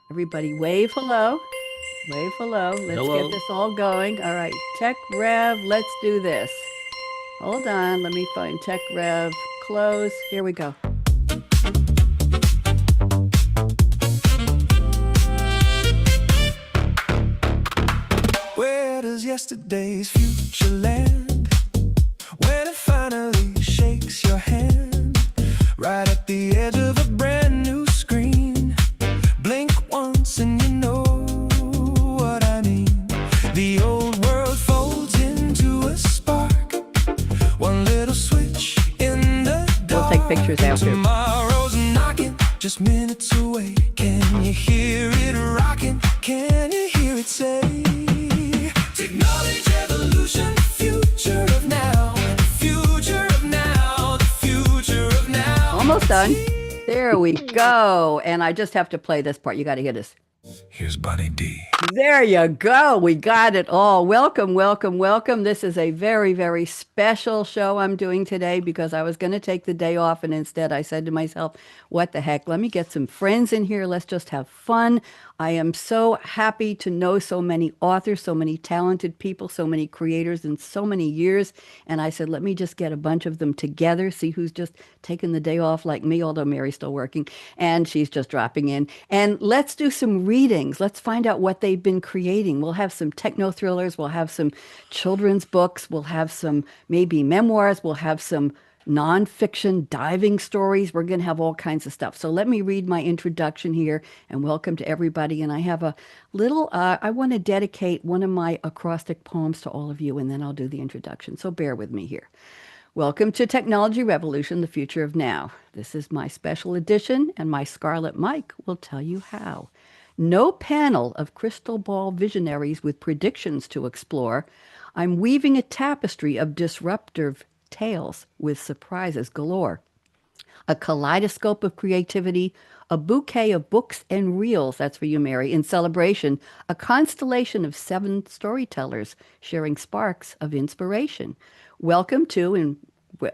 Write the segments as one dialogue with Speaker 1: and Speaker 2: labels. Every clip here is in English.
Speaker 1: Everybody wave hello. Wave hello. Let's get
Speaker 2: Hello.
Speaker 1: this all going. All right, Tech Rev, let's do this. Hold on, let me find Tech Rev. Close. Here we go.
Speaker 3: Where does yesterday's future land? When it finally shakes your hand, right at the edge of a brand new screen. Blink once and you know what I mean. The old world folds into a spark. One little switch in the dark.
Speaker 1: We'll take pictures after.
Speaker 3: Tomorrow's knocking, just minutes away. Can you hear it rocking? Can you hear it say? Technology revolution, future of now, future of now, the future of now.
Speaker 1: Almost done. There we go. And I just have to play this part. You got to hear this.
Speaker 3: Here's Bunny D.
Speaker 1: There you go. We got it all. Welcome, welcome, welcome. This is a very, very special show I'm doing today because I was going to take the day off and instead I said to myself, what the heck? Let me get some friends in here. Let's just have fun. I am so happy to know so many authors, so many talented people, so many creators in so many years. And I said, let me just get a bunch of them together, see who's just taking the day off like me, although Mary's still working and she's just dropping in. And let's do some readings. Let's find out what they've been creating. We'll have some techno thrillers. We'll have some children's books. We'll have some maybe memoirs. We'll have some nonfiction diving stories. We're going to have all kinds of stuff. So let me read my introduction here and welcome to everybody. And I have a little, I want to dedicate one of my acrostic poems to all of you, and then I'll do the introduction. So bear with me here. Welcome to Technology Revolution, the Future of Now. This is my special edition, and my Scarlett Mic will tell you how. No panel of crystal ball visionaries with predictions to explore. I'm weaving a tapestry of disruptive tales with surprises galore. A kaleidoscope of creativity, a bouquet of books and reels, that's for you, Mary, in celebration, a constellation of 7 storytellers sharing sparks of inspiration. Welcome to, and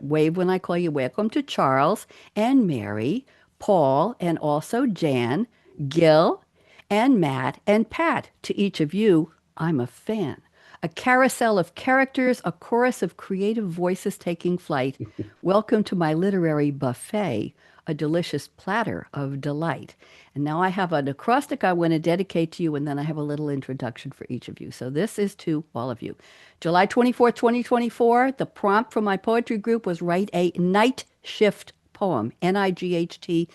Speaker 1: wave when I call you, welcome to Charles and Mary, Paul, and also Jan, Gil, and Matt, and Pat. To each of you, I'm a fan. A carousel of characters, a chorus of creative voices taking flight. Welcome to my literary buffet, a delicious platter of delight. And now I have an acrostic I want to dedicate to you, and then I have a little introduction for each of you. So this is to all of you. July 24th, 2024, the prompt from my poetry group was write a night shift poem, Nightshift.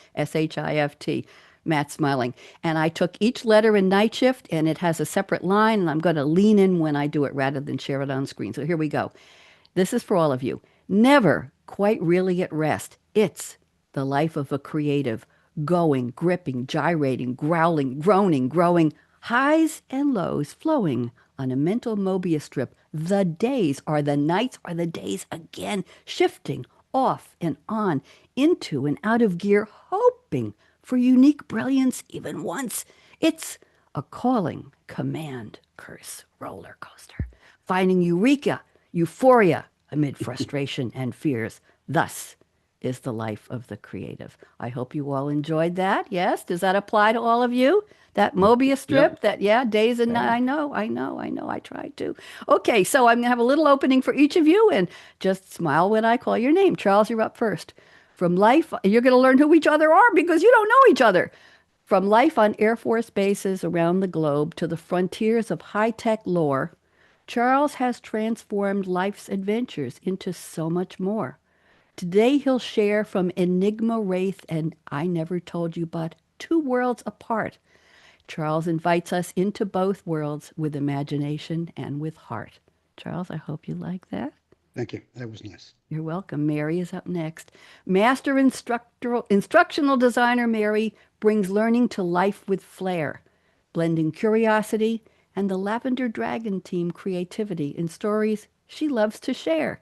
Speaker 1: Matt smiling. And I took each letter in night shift and it has a separate line and I'm going to lean in when I do it rather than share it on screen. So here we go. This is for all of you. Never quite really at rest. It's the life of a creative. Going, gripping, gyrating, growling, groaning, growing. Highs and lows flowing on a mental Mobius strip. The days are the nights are the days again. Shifting off and on, into and out of gear, hoping for unique brilliance even once. It's a calling, command, curse, roller coaster. Finding eureka, euphoria amid frustration and fears. Thus is the life of the creative. I hope you all enjoyed that. Yes? Does that apply to all of you? That Mobius strip,
Speaker 2: Yep.
Speaker 1: that, yeah, days and nights. I tried to. Okay, so I'm going to have a little opening for each of you and just smile when I call your name. Charles, you're up first. From life, you're going to learn who each other are because you don't know each other. From life on Air Force bases around the globe to the frontiers of high-tech lore, Charles has transformed life's adventures into so much more. Today he'll share from Enigma Wraith and I Never Told You But, 2 worlds apart. Charles invites us into both worlds with imagination and with heart. Charles, I hope you like that.
Speaker 4: Thank you. That was nice.
Speaker 1: You're welcome. Mary is up next. Master instructional designer Mary brings learning to life with flair, blending curiosity and the Lavender Dragon team creativity in stories she loves to share.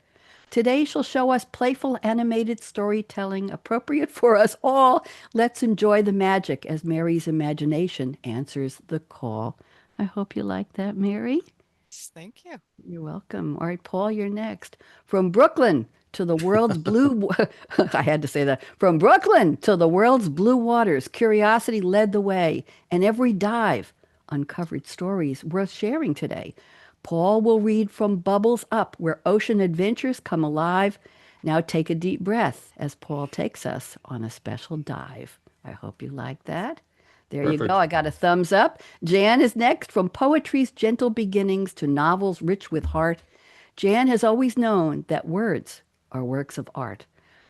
Speaker 1: Today she'll show us playful animated storytelling appropriate for us all. Let's enjoy the magic as Mary's imagination answers the call. I hope you like that, Mary.
Speaker 5: Thank you.
Speaker 1: You're welcome. All right, Paul, you're next. From Brooklyn to the world's blue, I had to say that, from Brooklyn to the world's blue waters, curiosity led the way, and every dive uncovered stories worth sharing today. Paul will read from Bubbles Up, where ocean adventures come alive. Now take a deep breath as Paul takes us on a special dive. I hope you like that. There you go.
Speaker 2: Perfect.
Speaker 1: I got a thumbs up. Jan is next. From poetry's gentle beginnings to novels rich with heart, Jan has always known that words are works of art.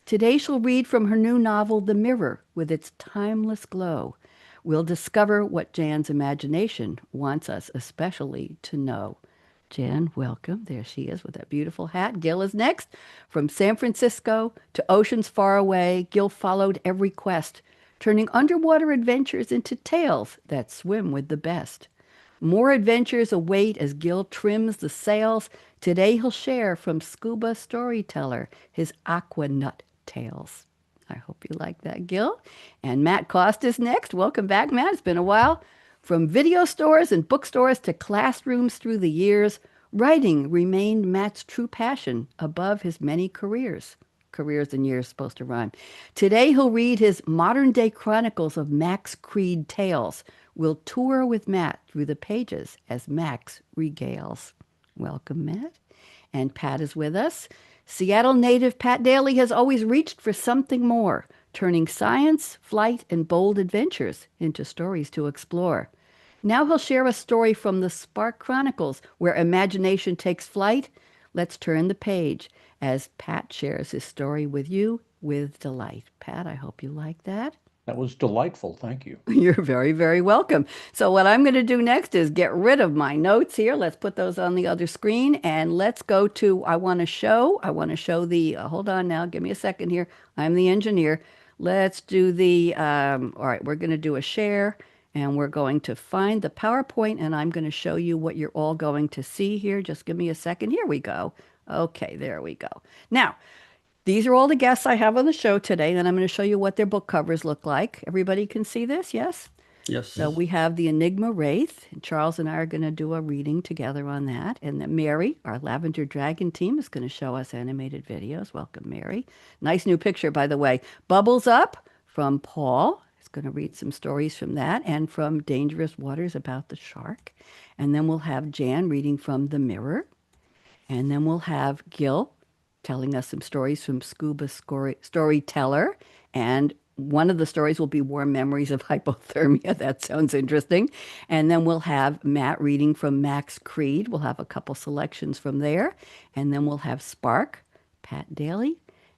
Speaker 1: Today she'll read from her new novel, The Mirror, with its timeless glow. We'll discover what Jan's imagination wants us especially to know. Jan, welcome. There she is with that beautiful hat. Gil is next. From San Francisco to oceans far away, Gil followed every quest, turning underwater adventures into tales that swim with the best. More adventures await as Gil trims the sails. Today he'll share from scuba storyteller his aqua nut tales. I hope you like that, Gil. And Matt Costa's next. Welcome back, Matt. It's been a while. From video stores and bookstores to classrooms through the years, writing remained Matt's true passion above his many careers. Careers and years supposed to rhyme. Today he'll read his modern-day chronicles of Max Creed tales. We'll tour with Matt through the pages as Max regales. Welcome, Matt. And Pat is with us. Seattle native Pat Daly has always reached for something more, turning science, flight, and bold adventures into stories to explore. Now he'll share a story from the Spark Chronicles, where imagination takes flight. Let's turn the page as Pat shares his story with you with delight. Pat, I hope you like that.
Speaker 2: That was delightful. Thank you.
Speaker 1: You're very, very welcome. So what I'm going to do next is get rid of my notes here. Let's put those on the other screen and let's go to, I want to show the, hold on now, give me a second here. I'm the engineer. Let's do the, all right, we're going to do a share and we're going to find the PowerPoint and I'm going to show you what you're all going to see here. Just give me a second. Here we go. Okay, there we go. Now, these are all the guests I have on the show today, and I'm going to show you what their book covers look like. Everybody can see this, yes?
Speaker 4: Yes.
Speaker 1: So we have the Enigma Wraith, and Charles and I are going to do a reading together on that. And then Mary, our Lavender Dragon team, is going to show us animated videos. Welcome, Mary. Nice new picture, by the way. Bubbles Up from Paul. He's going to read some stories from that and from Dangerous Waters about the shark. And then we'll have Jan reading from The Mirror. And then we'll have Gil telling us some stories from Scuba Storyteller. And one of the stories will be Warm Memories of Hypothermia. That sounds interesting. And then we'll have Matt reading from Max Creed. We'll have a couple selections from there. And then we'll have Spark, Pat Daly.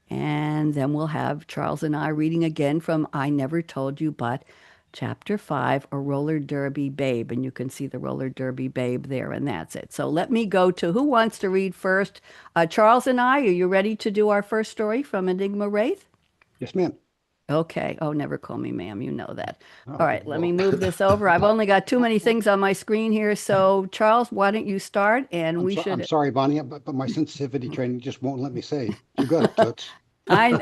Speaker 1: And then we'll have Charles and I reading again from I Never Told You But, Chapter 5, A Roller Derby Babe. And you can see the roller derby babe there, and that's it. So let me go to who wants to read first? Charles and I, are you ready to do our first story from Enigma Wraith?
Speaker 4: Yes, ma'am.
Speaker 1: Okay. Oh, never call me ma'am. You know that.
Speaker 4: Oh,
Speaker 1: All right, let me
Speaker 4: well,
Speaker 1: move this over. I've only got too many things on my screen here. So, Charles, why don't you start? And we
Speaker 4: I'm
Speaker 1: should.
Speaker 4: sorry, Bonnie, but my sensitivity training just won't let me say. You got it, Toots.
Speaker 1: I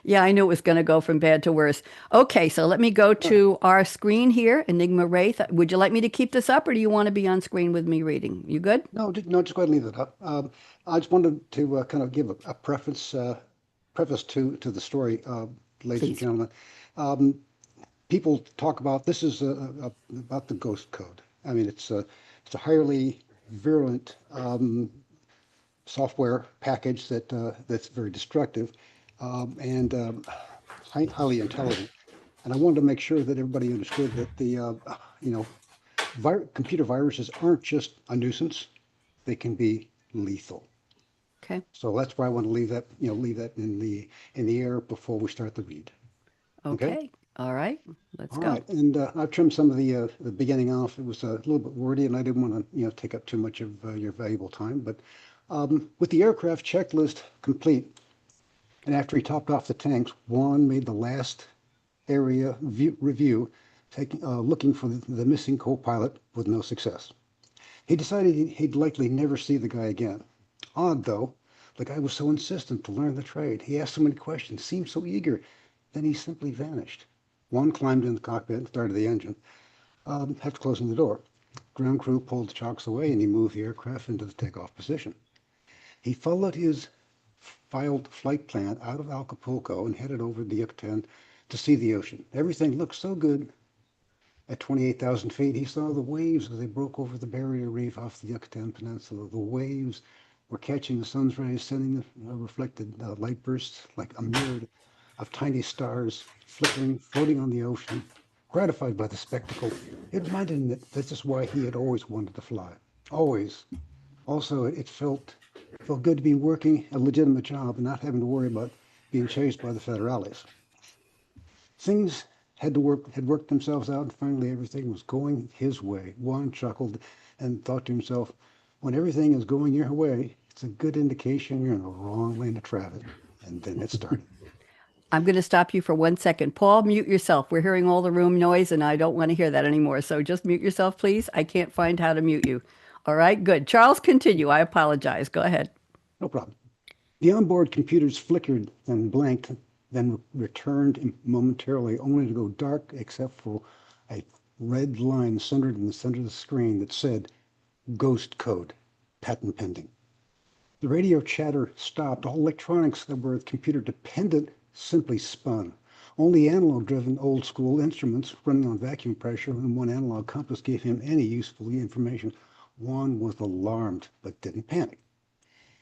Speaker 1: Yeah, I knew it was going to go from bad to worse. Okay, so let me go to our screen here, Enigma Wraith. Would you like me to keep this up, or do you want to be on screen with me reading? You good?
Speaker 4: No, no, just go ahead and leave it up. I just wanted to kind of give a preface to the story, ladies and
Speaker 1: Please.
Speaker 4: gentlemen. People talk about this is about the ghost code. I mean, it's a highly virulent software package that's very destructive and highly intelligent. And I wanted to make sure that everybody understood that the you know computer viruses aren't just a nuisance; they can be lethal.
Speaker 1: Okay.
Speaker 4: So that's why I want to leave that in the air before we start the read.
Speaker 1: Okay. All right. Let's
Speaker 4: All
Speaker 1: go.
Speaker 4: right, and I've trimmed some of the beginning off. It was a little bit wordy, and I didn't want to take up too much of your valuable time. But with the aircraft checklist complete, and after he topped off the tanks, Juan made the last area review, looking for the missing co-pilot with no success. He decided he'd likely never see the guy again. Odd though, the guy was so insistent to learn the trade. He asked so many questions, seemed so eager, then he simply vanished. Juan climbed in the cockpit and started the engine, after closing the door. Ground crew pulled the chocks away and he moved the aircraft into the takeoff position. He followed his filed flight plan out of Acapulco and headed over the Yucatan to see the ocean. Everything looked so good. At 28,000 feet, he saw the waves as they broke over the barrier reef off the Yucatan Peninsula. The waves were catching the sun's rays, sending reflected light bursts like a myriad of tiny stars flickering, floating on the ocean. Gratified by the spectacle, it reminded him that this is why he had always wanted to fly. Always. Also, it felt good to be working a legitimate job and not having to worry about being chased by the federales. Things had worked themselves out, and finally everything was going his way. Juan chuckled and thought to himself, when everything is going your way, it's a good indication you're in the wrong lane of traffic. And then it started.
Speaker 1: I'm going to stop you for 1 second. Paul, mute yourself. We're hearing all the room noise, and I don't want to hear that anymore. So just mute yourself, please. I can't find how to mute you. All right, good. Charles, continue. I apologize. Go ahead.
Speaker 4: No problem. The onboard computers flickered and blanked, then returned momentarily, only to go dark except for a red line centered in the center of the screen that said, Ghost Code, patent pending. The radio chatter stopped. All electronics that were computer dependent simply spun. Only analog-driven old-school instruments running on vacuum pressure and one analog compass gave him any useful information. Juan was alarmed, but didn't panic.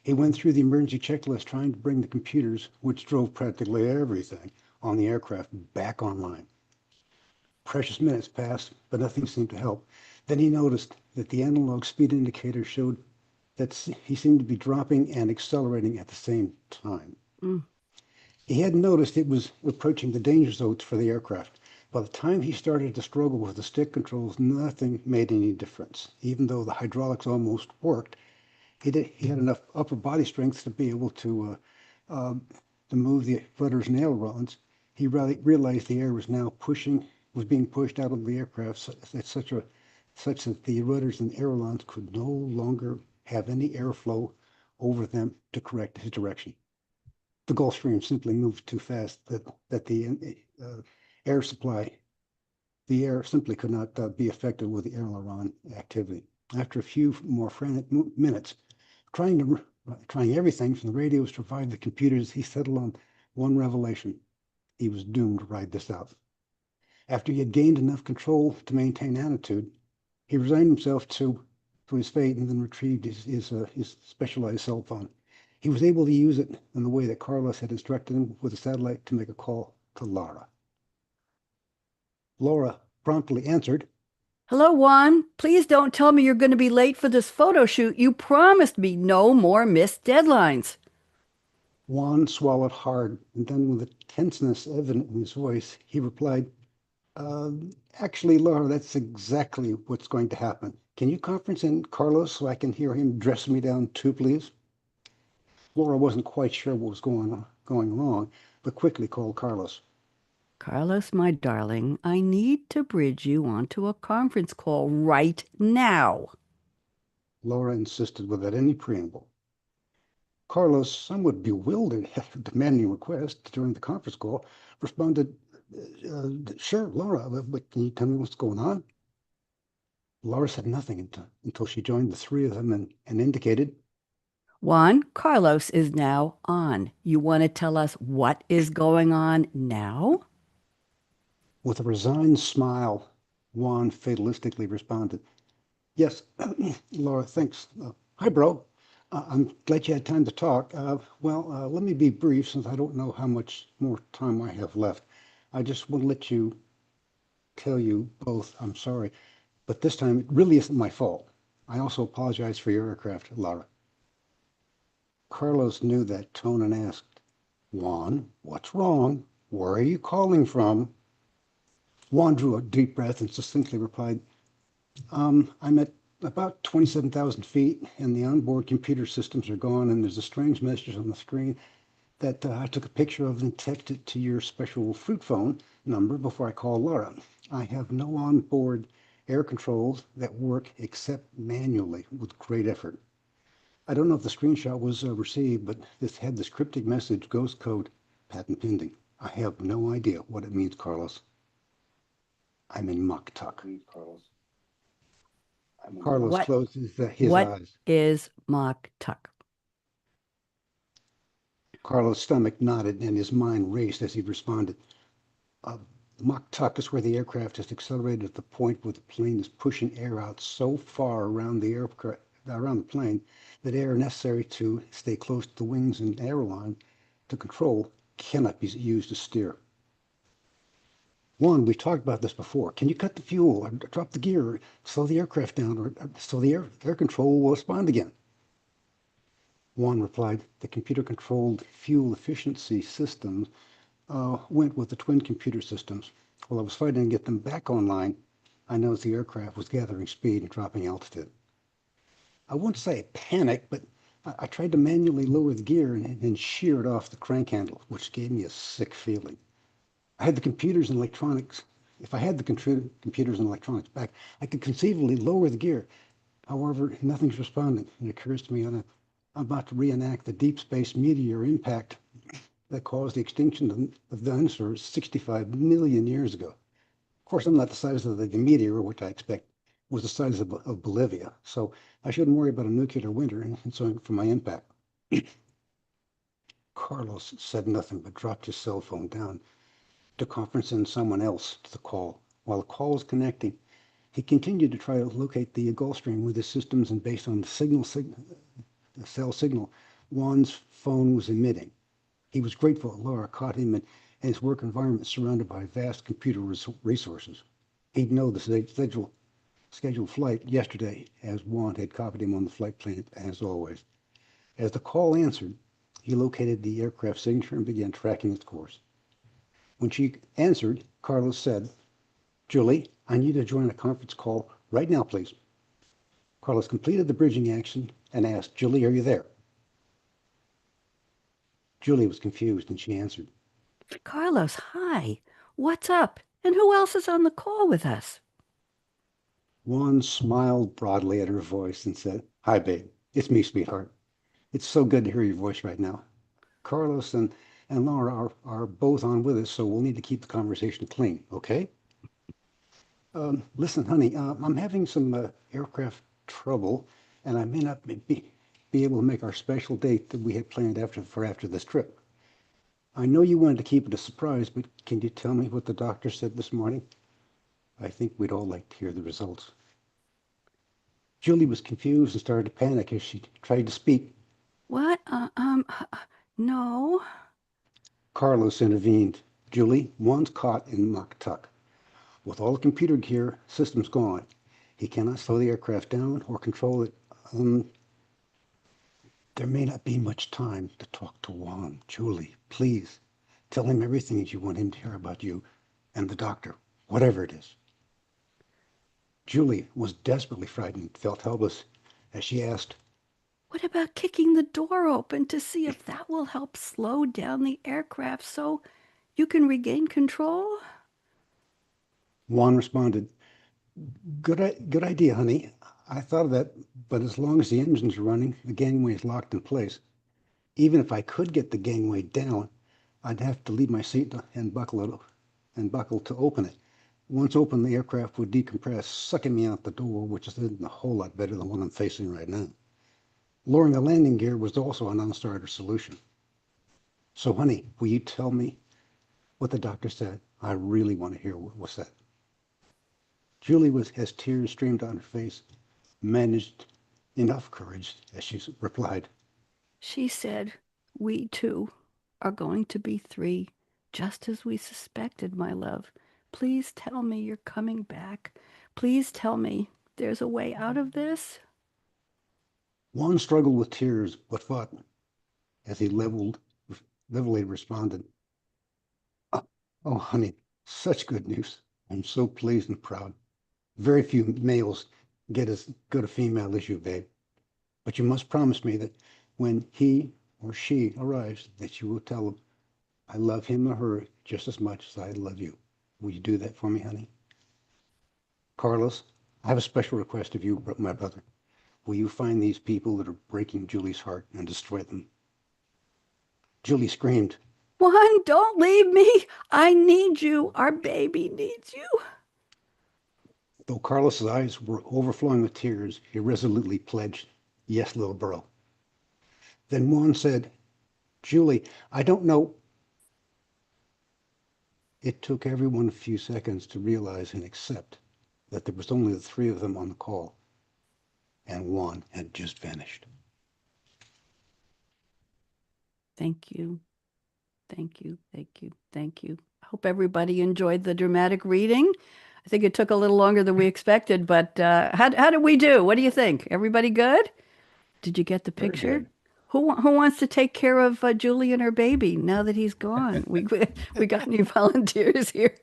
Speaker 4: He went through the emergency checklist trying to bring the computers, which drove practically everything on the aircraft, back online. Precious minutes passed, but nothing seemed to help. Then he noticed that the analog speed indicator showed that he seemed to be dropping and accelerating at the same time. He hadn't noticed it was approaching the danger zones for the aircraft. By the time he started to struggle with the stick controls, nothing made any difference. Even though the hydraulics almost worked, he had enough upper body strength to be able to move the rudders and ailerons. He realized the air was now being pushed out of the aircraft such that the rudders and ailerons could no longer have any airflow over them to correct his direction. The Gulf Stream simply moved too fast that the air supply, the air simply could not be affected with the aileron activity. After a few more frantic minutes, trying everything from the radios to revive the computers, he settled on one revelation. He was doomed to ride this out. After he had gained enough control to maintain attitude, he resigned himself to his fate and then retrieved his specialized cell phone. He was able to use it in the way that Carlos had instructed him with a satellite to make a call to Laura. Laura promptly answered.
Speaker 1: Hello, Juan. Please don't tell me you're going to be late for this photo shoot. You promised me no more missed deadlines.
Speaker 4: Juan swallowed hard, and then with a tenseness evident in his voice, he replied, actually, Laura, that's exactly what's going to happen. Can you conference in Carlos so I can hear him dress me down too, please? Laura wasn't quite sure what was going wrong, but quickly called Carlos.
Speaker 1: Carlos, my darling, I need to bridge you onto a conference call right now.
Speaker 4: Laura insisted without any preamble. Carlos, somewhat bewildered at her demanding request during the conference call, responded, sure, Laura, but can you tell me what's going on? Laura said nothing until she joined the three of them and indicated,
Speaker 1: Juan, Carlos is now on. You want to tell us what is going on now?
Speaker 4: With a resigned smile, Juan fatalistically responded, yes, Laura, thanks. Hi, bro. I'm glad you had time to talk. Let me be brief since I don't know how much more time I have left. I just want to tell you both, I'm sorry, but this time it really isn't my fault. I also apologize for your aircraft, Laura. Carlos knew that tone and asked, Juan, what's wrong? Where are you calling from? Juan drew a deep breath and succinctly replied, I'm at about 27,000 feet and the onboard computer systems are gone and there's a strange message on the screen that I took a picture of and texted to your special fruit phone number before I called Laura. I have no onboard air controls that work except manually with great effort. I don't know if the screenshot was received, but this had this cryptic message, ghost code, patent pending. I have no idea what it means, Carlos. I'm in Mach Tuck. Carlos closed his
Speaker 1: What
Speaker 4: eyes.
Speaker 1: is Mach Tuck?
Speaker 4: Carlos' stomach knotted and his mind raced as he responded. Uh, Mach tuck is where the aircraft has accelerated at the point where the plane is pushing air out so far around around the plane that air necessary to stay close to the wings and aileron to control cannot be used to steer. One, we've talked about this before. Can you cut the fuel or drop the gear or slow the aircraft down or so the air control will respond again? Juan replied, the computer-controlled fuel efficiency systems went with the twin computer systems. While I was fighting to get them back online, I noticed the aircraft was gathering speed and dropping altitude. I won't say panic, but I tried to manually lower the gear and sheared off the crank handle, which gave me a sick feeling. I had the computers and electronics. If I had the computers and electronics back, I could conceivably lower the gear. However, nothing's responding. It occurs to me I'm about to reenact the deep space meteor impact that caused the extinction of dinosaurs 65 million years ago. Of course, I'm not the size of the meteor, which I expect was the size of Bolivia, so I shouldn't worry about a nuclear winter and so for my impact. Carlos said nothing but dropped his cell phone down to conference in someone else to the call. While the call was connecting, he continued to try to locate the Gulfstream with his systems, and based on the cell signal Juan's phone was emitting. He was grateful that Laura caught him in his work environment surrounded by vast computer resources. He'd know the scheduled flight yesterday, as Juan had copied him on the flight plan, as always. As the call answered, he located the aircraft signature and began tracking its course. When she answered, Carlos said, Julie, I need to join a conference call right now, please. Carlos completed the bridging action and asked, Julie, are you there? Julie was confused and she answered,
Speaker 1: Carlos, hi. What's up? And who else is on the call with us?
Speaker 4: Juan smiled broadly at her voice and said, hi, babe. It's me, sweetheart. It's so good to hear your voice right now. Carlos and Laura are both on with us, so we'll need to keep the conversation clean, okay? Listen, honey, I'm having some aircraft trouble, and I may not be able to make our special date that we had planned after this trip. I know you wanted to keep it a surprise, but can you tell me what the doctor said this morning? I think we'd all like to hear the results. Julie was confused and started to panic as she tried to speak.
Speaker 1: What? No.
Speaker 4: Carlos intervened. Julie, Juan's caught in Mach tuck. With all the computer gear systems gone, he cannot slow the aircraft down or control it. There may not be much time to talk to Juan. Julie, please, tell him everything that you want him to hear about you and the doctor, whatever it is. Julie was desperately frightened and felt helpless as she asked,
Speaker 1: What about kicking the door open to see if that will help slow down the aircraft so you can regain control?
Speaker 4: Juan responded, good idea, honey. I thought of that, but as long as the engines are running, the gangway is locked in place. Even if I could get the gangway down, I'd have to leave my seat and buckle to open it. Once open, the aircraft would decompress, sucking me out the door, which is a whole lot better than the one I'm facing right now. Lowering the landing gear was also a non-starter solution. So, honey, will you tell me what the doctor said? I really want to hear what was said. Julie, as tears streamed down her face, managed enough courage as she replied,
Speaker 1: She said, we two are going to be three, just as we suspected, my love. Please tell me you're coming back. Please tell me there's a way out of this.
Speaker 4: Juan struggled with tears, but fought as he levelly responded, oh, honey, such good news. I'm so pleased and proud. Very few males get as good a female as you, babe. But you must promise me that when he or she arrives, that you will tell him I love him or her just as much as I love you. Will you do that for me, honey? Carlos, I have a special request of you, my brother. Will you find these people that are breaking Julie's heart and destroy them? Julie screamed.
Speaker 1: Juan, don't leave me. I need you. Our baby needs you.
Speaker 4: Though Carlos's eyes were overflowing with tears, he resolutely pledged, yes, little girl. Then Juan said, Julie, I don't know. It took everyone a few seconds to realize and accept that there was only the three of them on the call, and one had just vanished.
Speaker 1: Thank you. Thank you. Thank you. Thank you. I hope everybody enjoyed the dramatic reading. I think it took a little longer than we expected, but how did we do? What do you think? Everybody good? Did you get the
Speaker 2: Very
Speaker 1: picture?
Speaker 2: good.
Speaker 1: Who wants to take care of Julie and her baby now that he's gone? We got any volunteers here?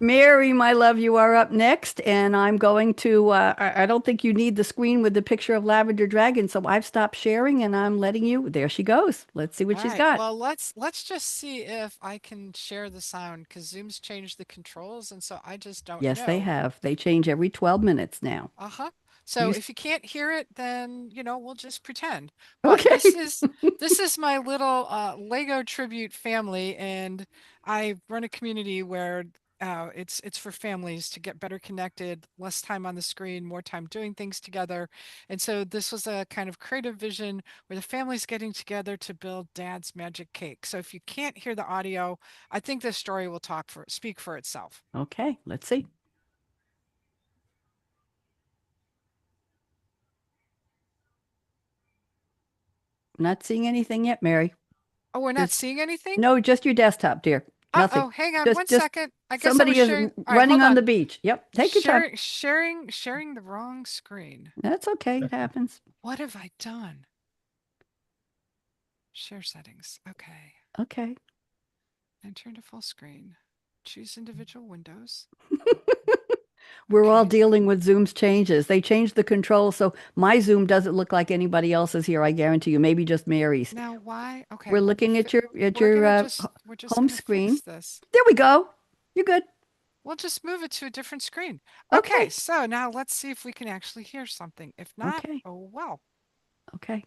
Speaker 1: Mary, my love, you are up next, and I'm going to. I don't think you need the screen with the picture of Lavender Dragon, so I've stopped sharing, and I'm letting you. There she goes. Let's see what
Speaker 5: All
Speaker 1: she's
Speaker 5: right.
Speaker 1: got.
Speaker 5: Well, let's just see if I can share the sound because Zoom's changed the controls, and so I just don't
Speaker 1: Yes, they
Speaker 5: know.
Speaker 1: have. They change every 12 minutes now.
Speaker 5: Uh-huh. So
Speaker 1: You
Speaker 5: if you can't hear it, then we'll just pretend. But this
Speaker 1: okay?
Speaker 5: is this is my little Lego tribute family, and I run a community where it's for families to get better connected, less time on the screen, more time doing things together. And so this was a kind of creative vision where the family's getting together to build Dad's magic cake. So if you can't hear the audio, I think this story will speak for itself.
Speaker 1: Okay, let's see. Not seeing anything yet, Mary.
Speaker 5: Oh, we're not
Speaker 1: Just
Speaker 5: seeing anything?
Speaker 1: no, just your desktop, dear. Nothing.
Speaker 5: Uh-oh, hang on one
Speaker 1: Just
Speaker 5: second. I guess I was
Speaker 1: somebody is
Speaker 5: sharing. All right,
Speaker 1: running
Speaker 5: hold
Speaker 1: on
Speaker 5: on.
Speaker 1: the beach. Yep, take your time.
Speaker 5: Sharing the wrong screen.
Speaker 1: That's okay. It happens.
Speaker 5: What have I done? Share settings. Okay.
Speaker 1: Okay.
Speaker 5: Enter to full screen. Choose individual windows.
Speaker 1: We're all
Speaker 5: Okay.
Speaker 1: dealing with Zoom's changes. They changed the controls, so my Zoom doesn't look like anybody else's here, I guarantee you. Maybe just Mary's.
Speaker 5: Now why? Okay,
Speaker 1: We're looking at your
Speaker 5: we're just
Speaker 1: home
Speaker 5: gonna fix
Speaker 1: screen.
Speaker 5: this.
Speaker 1: There we go. You're good.
Speaker 5: We'll just move it to a different screen. Okay,
Speaker 1: Okay.
Speaker 5: so now let's see if we can actually hear something. If not,
Speaker 1: Okay.
Speaker 5: oh well.
Speaker 1: Okay.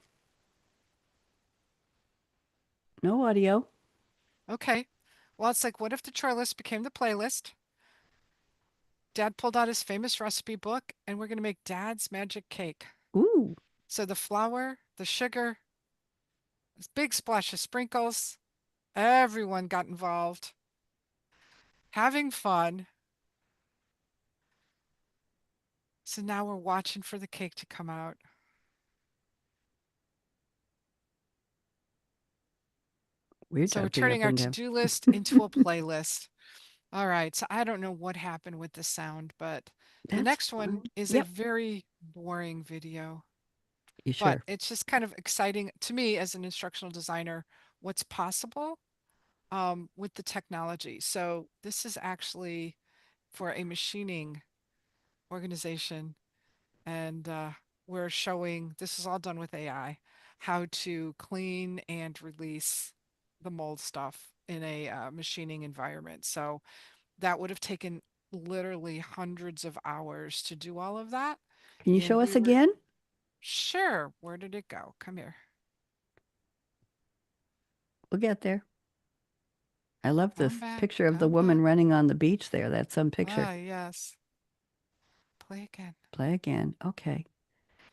Speaker 1: No audio.
Speaker 5: Okay. Well, it's like, what if the chore list became the playlist? Dad pulled out his famous recipe book, and we're going to make Dad's magic cake.
Speaker 1: Ooh.
Speaker 5: So the flour, the sugar, this big splash of sprinkles, everyone got involved, having fun. So now we're watching for the cake to come out.
Speaker 1: We're
Speaker 5: So we're
Speaker 1: jumping up
Speaker 5: turning our
Speaker 1: and down.
Speaker 5: to-do list into a playlist. All right, so I don't know what happened with the sound, but the
Speaker 1: That's
Speaker 5: next one
Speaker 1: fine.
Speaker 5: is a
Speaker 1: Yep.
Speaker 5: very boring video.
Speaker 1: You
Speaker 5: But
Speaker 1: sure?
Speaker 5: it's just kind of exciting to me as an instructional designer, what's possible with the technology. So this is actually for a machining organization, and we're showing, this is all done with AI, how to clean and release the mold stuff in a machining environment. So that would have taken literally hundreds of hours to do all of that.
Speaker 1: Can you
Speaker 5: And
Speaker 1: show
Speaker 5: we
Speaker 1: us
Speaker 5: were,
Speaker 1: again?
Speaker 5: sure, where did it go? Come here.
Speaker 1: We'll get there. I love
Speaker 5: Come
Speaker 1: this
Speaker 5: back,
Speaker 1: picture of the
Speaker 5: come
Speaker 1: woman
Speaker 5: back.
Speaker 1: running on the beach there. That's some picture.
Speaker 5: Ah, yes. Play again.
Speaker 1: Play again. Okay.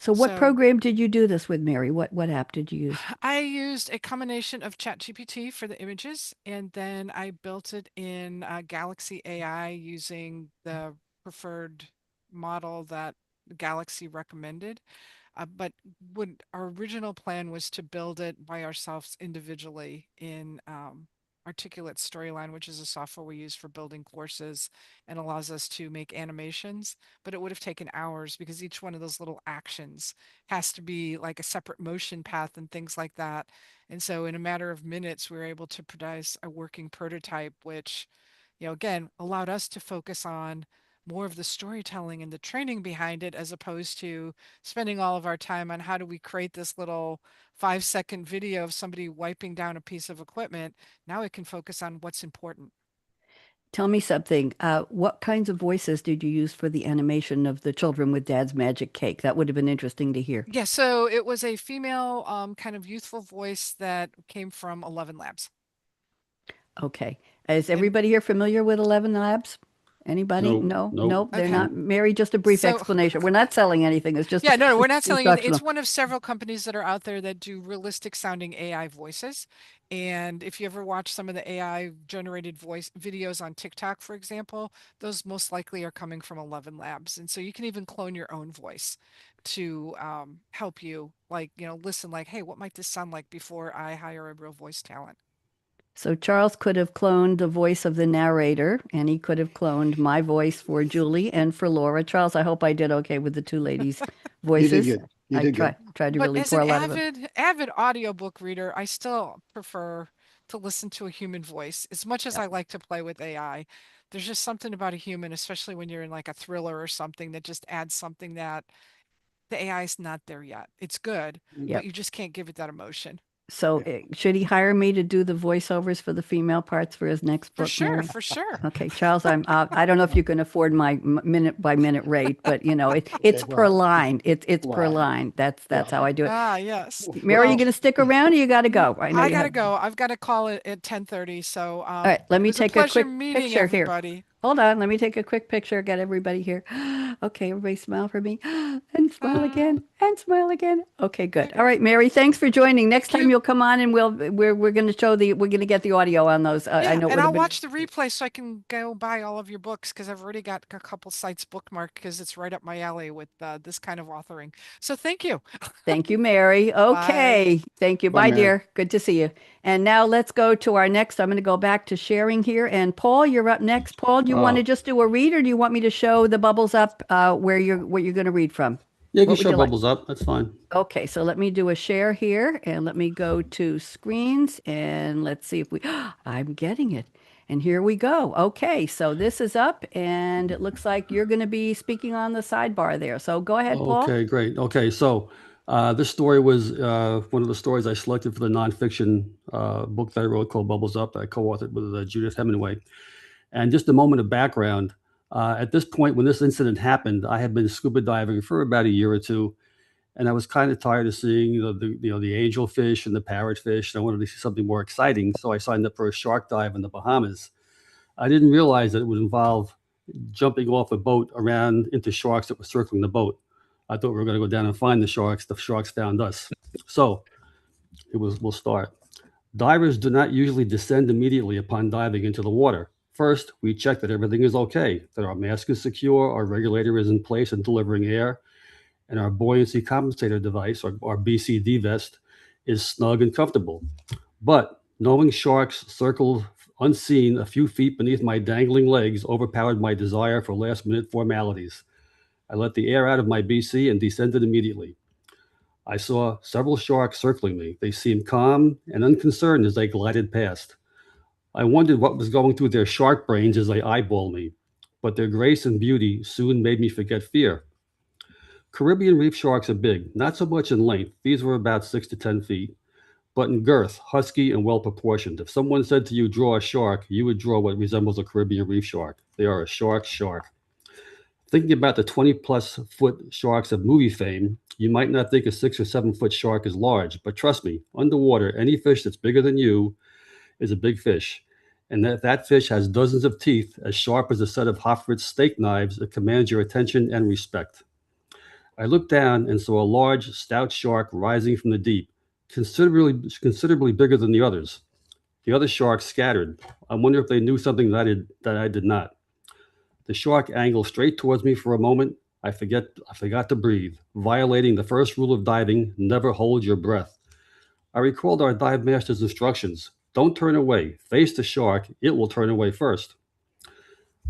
Speaker 1: So what
Speaker 5: So
Speaker 1: program did you do this with, Mary? What app did you use?
Speaker 5: I used a combination of ChatGPT for the images, and then I built it in Galaxy AI using the preferred model that Galaxy recommended. But our original plan was to build it by ourselves individually in Articulate Storyline, which is a software we use for building courses and allows us to make animations. But it would have taken hours because each one of those little actions has to be like a separate motion path and things like that. And so in a matter of minutes, we were able to produce a working prototype, which, again, allowed us to focus on more of the storytelling and the training behind it, as opposed to spending all of our time on how do we create this little 5-second video of somebody wiping down a piece of equipment. Now it can focus on what's important.
Speaker 1: Tell me something. What kinds of voices did you use for the animation of the children with Dad's magic cake? That would have been interesting to hear.
Speaker 5: Yeah, so it was a female kind of youthful voice that came from 11 Labs.
Speaker 1: Okay. Is
Speaker 5: And
Speaker 1: everybody here familiar with 11 Labs? Anybody?
Speaker 2: Nope,
Speaker 1: No,
Speaker 2: nope.
Speaker 1: nope, they're
Speaker 5: Okay.
Speaker 1: not. Mary, just a brief
Speaker 5: So
Speaker 1: explanation. We're not selling anything. It's just
Speaker 5: yeah, no, we're
Speaker 1: just
Speaker 5: not selling anything. It's
Speaker 1: instructional.
Speaker 5: one of several companies that are out there that do realistic sounding AI voices. And if you ever watch some of the AI generated voice videos on TikTok, for example, those most likely are coming from 11 Labs. And so you can even clone your own voice to help you, like, listen, like, hey, what might this sound like before I hire a real voice talent?
Speaker 1: So Charles could have cloned the voice of the narrator, and he could have cloned my voice for Julie and for Laura. Charles, I hope I did okay with the two ladies'
Speaker 4: You did
Speaker 1: voices.
Speaker 4: good. You
Speaker 1: I
Speaker 4: did good.
Speaker 1: tried to
Speaker 5: But
Speaker 1: really
Speaker 5: as
Speaker 1: pour
Speaker 5: an
Speaker 1: a lot of it.
Speaker 5: avid audiobook reader, I still prefer to listen to a human voice. As much as
Speaker 1: Yeah.
Speaker 5: I like to play with AI, there's just something about a human, especially when you're in like a thriller or something, that just adds something that the AI is not there yet. It's good,
Speaker 1: Yeah.
Speaker 5: but you just can't give it that emotion.
Speaker 1: So should he hire me to do the voiceovers for the female parts for his next
Speaker 5: For
Speaker 1: book,
Speaker 5: sure,
Speaker 1: Mary?
Speaker 5: for sure.
Speaker 1: Okay, Charles, I don't know if you can afford my minute by minute rate, but it's
Speaker 4: Okay,
Speaker 1: per
Speaker 4: well,
Speaker 1: line. It's per
Speaker 4: well,
Speaker 1: line. That's
Speaker 4: well,
Speaker 1: how I do it.
Speaker 5: Ah, yes.
Speaker 1: Mary, you
Speaker 4: well,
Speaker 5: Well,
Speaker 1: gonna stick around or you gotta go? I know
Speaker 5: I
Speaker 1: you
Speaker 5: gotta
Speaker 1: have.
Speaker 5: go. I've got to call it at 10:30. So
Speaker 1: All right, let
Speaker 5: it
Speaker 1: me
Speaker 5: was a
Speaker 1: take a
Speaker 5: pleasure
Speaker 1: quick
Speaker 5: meeting
Speaker 1: picture here.
Speaker 5: everybody.
Speaker 1: Hold on, let me take a quick picture, get everybody here. Okay, everybody smile for me and smile
Speaker 5: Ah,
Speaker 1: again and smile again. Okay, good. All
Speaker 5: okay.
Speaker 1: right, Mary, thanks for joining. Next
Speaker 5: Thank
Speaker 1: time
Speaker 5: you.
Speaker 1: you'll come on and we're going to we're going to get the audio on those. I
Speaker 5: Yeah,
Speaker 1: know it
Speaker 5: and
Speaker 1: would have
Speaker 5: I'll
Speaker 1: been.
Speaker 5: watch the replay so I can go buy all of your books because I've already got a couple sites bookmarked because it's right up my alley with this kind of authoring. So thank you.
Speaker 1: Thank you, Mary.
Speaker 5: Bye.
Speaker 1: Okay. Thank you.
Speaker 4: bye,
Speaker 1: Bye,
Speaker 4: Mary.
Speaker 1: dear. Good to see you. And now let's go to our next. I'm going to go back to sharing here. And Paul, you're up next. Paul, do you want to
Speaker 2: Oh,
Speaker 1: just do a read or do you want me to show the bubbles up where what you're going to read from?
Speaker 2: yeah, you can
Speaker 1: What would
Speaker 2: show
Speaker 1: you like?
Speaker 2: bubbles up. That's fine.
Speaker 1: Okay, so let me do a share here and let me go to screens and let's see if I'm getting it. And here we go. Okay, so this is up and it looks like you're going to be speaking on the sidebar there. So go ahead, Paul.
Speaker 2: Okay, great. Okay, so this story was one of the stories I selected for the nonfiction book that I wrote called Bubbles Up. I co-authored with Judith Hemingway. And just a moment of background. At this point, when this incident happened, I had been scuba diving for about a year or two, and I was kind of tired of seeing the angelfish and the parrotfish, and I wanted to see something more exciting. So I signed up for a shark dive in the Bahamas. I didn't realize that it would involve jumping off a boat around into sharks that were circling the boat. I thought we were going to go down and find the sharks. The sharks found us. So we'll start. Divers do not usually descend immediately upon diving into the water. First, we check that everything is okay, that our mask is secure, our regulator is in place and delivering air, and our buoyancy compensator device, our BCD vest, is snug and comfortable. But knowing sharks circled unseen a few feet beneath my dangling legs overpowered my desire for last-minute formalities. I let the air out of my BC and descended immediately. I saw several sharks circling me. They seemed calm and unconcerned as they glided past. I wondered what was going through their shark brains as they eyeballed me, but their grace and beauty soon made me forget fear. Caribbean reef sharks are big, not so much in length. These were about 6 to 10 feet, but in girth, husky and well proportioned. If someone said to you, draw a shark, you would draw what resembles a Caribbean reef shark. They are a shark. Thinking about the 20-plus foot sharks of movie fame, you might not think a 6 or 7 foot shark is large, but trust me, underwater, any fish that's bigger than you is a big fish. And that fish has dozens of teeth as sharp as a set of Hofritz steak knives that commands your attention and respect. I looked down and saw a large, stout shark rising from the deep, considerably bigger than the others. The other sharks scattered. I wonder if they knew something that I did not. The shark angled straight towards me for a moment. I forgot to breathe, violating the first rule of diving: never hold your breath. I recalled our dive master's instructions: don't turn away, face the shark, it will turn away first.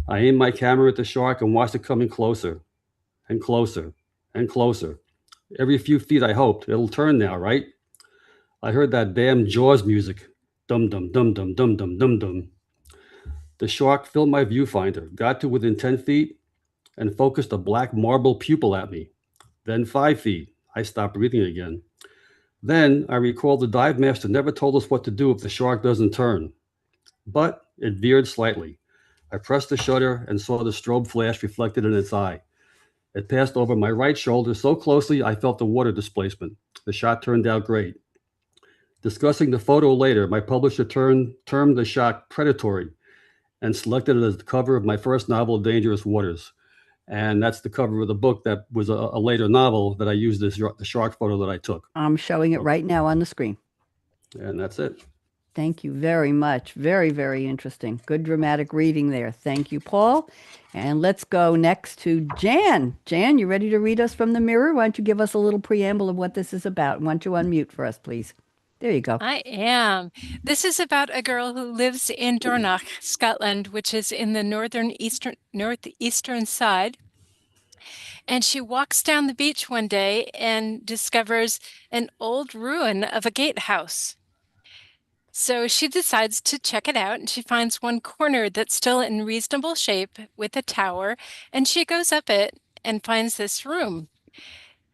Speaker 2: I aimed my camera at the shark and watched it coming closer and closer and closer. Every few feet I hoped, it'll turn now, right? I heard that damn Jaws music. Dum dum dum dum dum dum dum dum. The shark filled my viewfinder, got to within 10 feet, and focused a black marble pupil at me. Then 5 feet. I stopped breathing again. Then I recalled the dive master never told us what to do if the shark doesn't turn. But it veered slightly. I pressed the shutter and saw the strobe flash reflected in its eye. It passed over my right shoulder so closely I felt the water displacement. The shot turned out great. Discussing the photo later, my publisher termed the shot predatory, and selected it as the cover of my first novel, Dangerous Waters. And that's the cover of the book that was a later novel that I used this shark photo that I took.
Speaker 1: I'm showing it right now on the screen.
Speaker 2: And that's it.
Speaker 1: Thank you very much. Very, very interesting. Good dramatic reading there. Thank you, Paul. And let's go next to Jan. Jan, you ready to read us from the mirror? Why don't you give us a little preamble of what this is about? Why don't you unmute for us, please? There you go.
Speaker 6: I am. This is about a girl who lives in Dornoch, Scotland, which is in the northeastern side. And she walks down the beach one day and discovers an old ruin of a gatehouse. So she decides to check it out, and she finds one corner that's still in reasonable shape with a tower, and she goes up it and finds this room.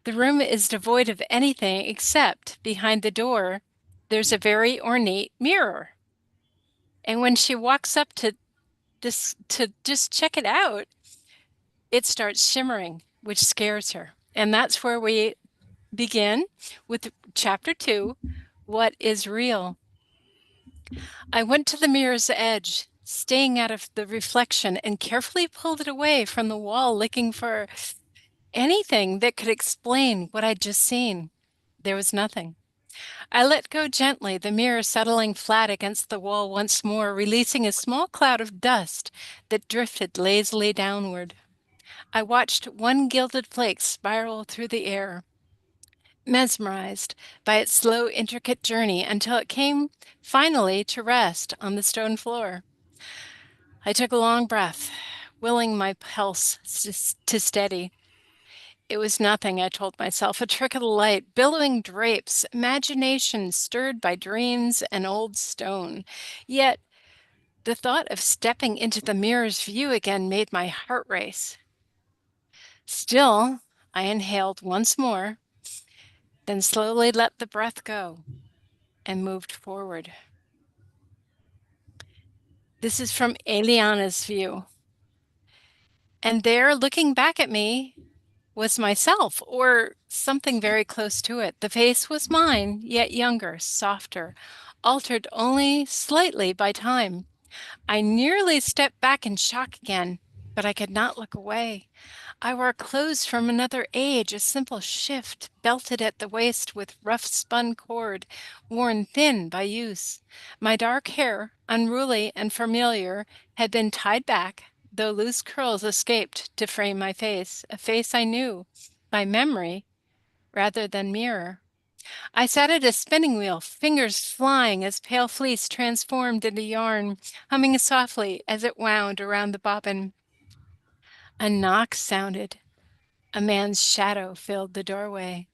Speaker 6: The room is devoid of anything except behind the door, there's a very ornate mirror. And when she walks up to just check it out, it starts shimmering, which scares her. And that's where we begin with chapter 2, What is Real? I went to the mirror's edge, staying out of the reflection, and carefully pulled it away from the wall, looking for anything that could explain what I'd just seen. There was nothing. I let go gently, the mirror settling flat against the wall once more, releasing a small cloud of dust that drifted lazily downward. I watched one gilded flake spiral through the air, mesmerized by its slow, intricate journey until it came finally to rest on the stone floor. I took a long breath, willing my pulse to steady. It was nothing, I told myself, a trick of the light, billowing drapes, imagination stirred by dreams and old stone. Yet the thought of stepping into the mirror's view again made my heart race. Still, I inhaled once more, then slowly let the breath go and moved forward. This is from Eliana's view. And there, looking back at me, was myself, or something very close to it. The face was mine, yet younger, softer, altered only slightly by time. I nearly stepped back in shock again, but I could not look away. I wore clothes from another age, a simple shift, belted at the waist with rough spun cord, worn thin by use. My dark hair, unruly and familiar, had been tied back, though loose curls escaped to frame my face, a face I knew by memory rather than mirror. I sat at a spinning wheel, fingers flying as pale fleece transformed into yarn, humming softly as it wound around the bobbin. A knock sounded. A man's shadow filled the doorway.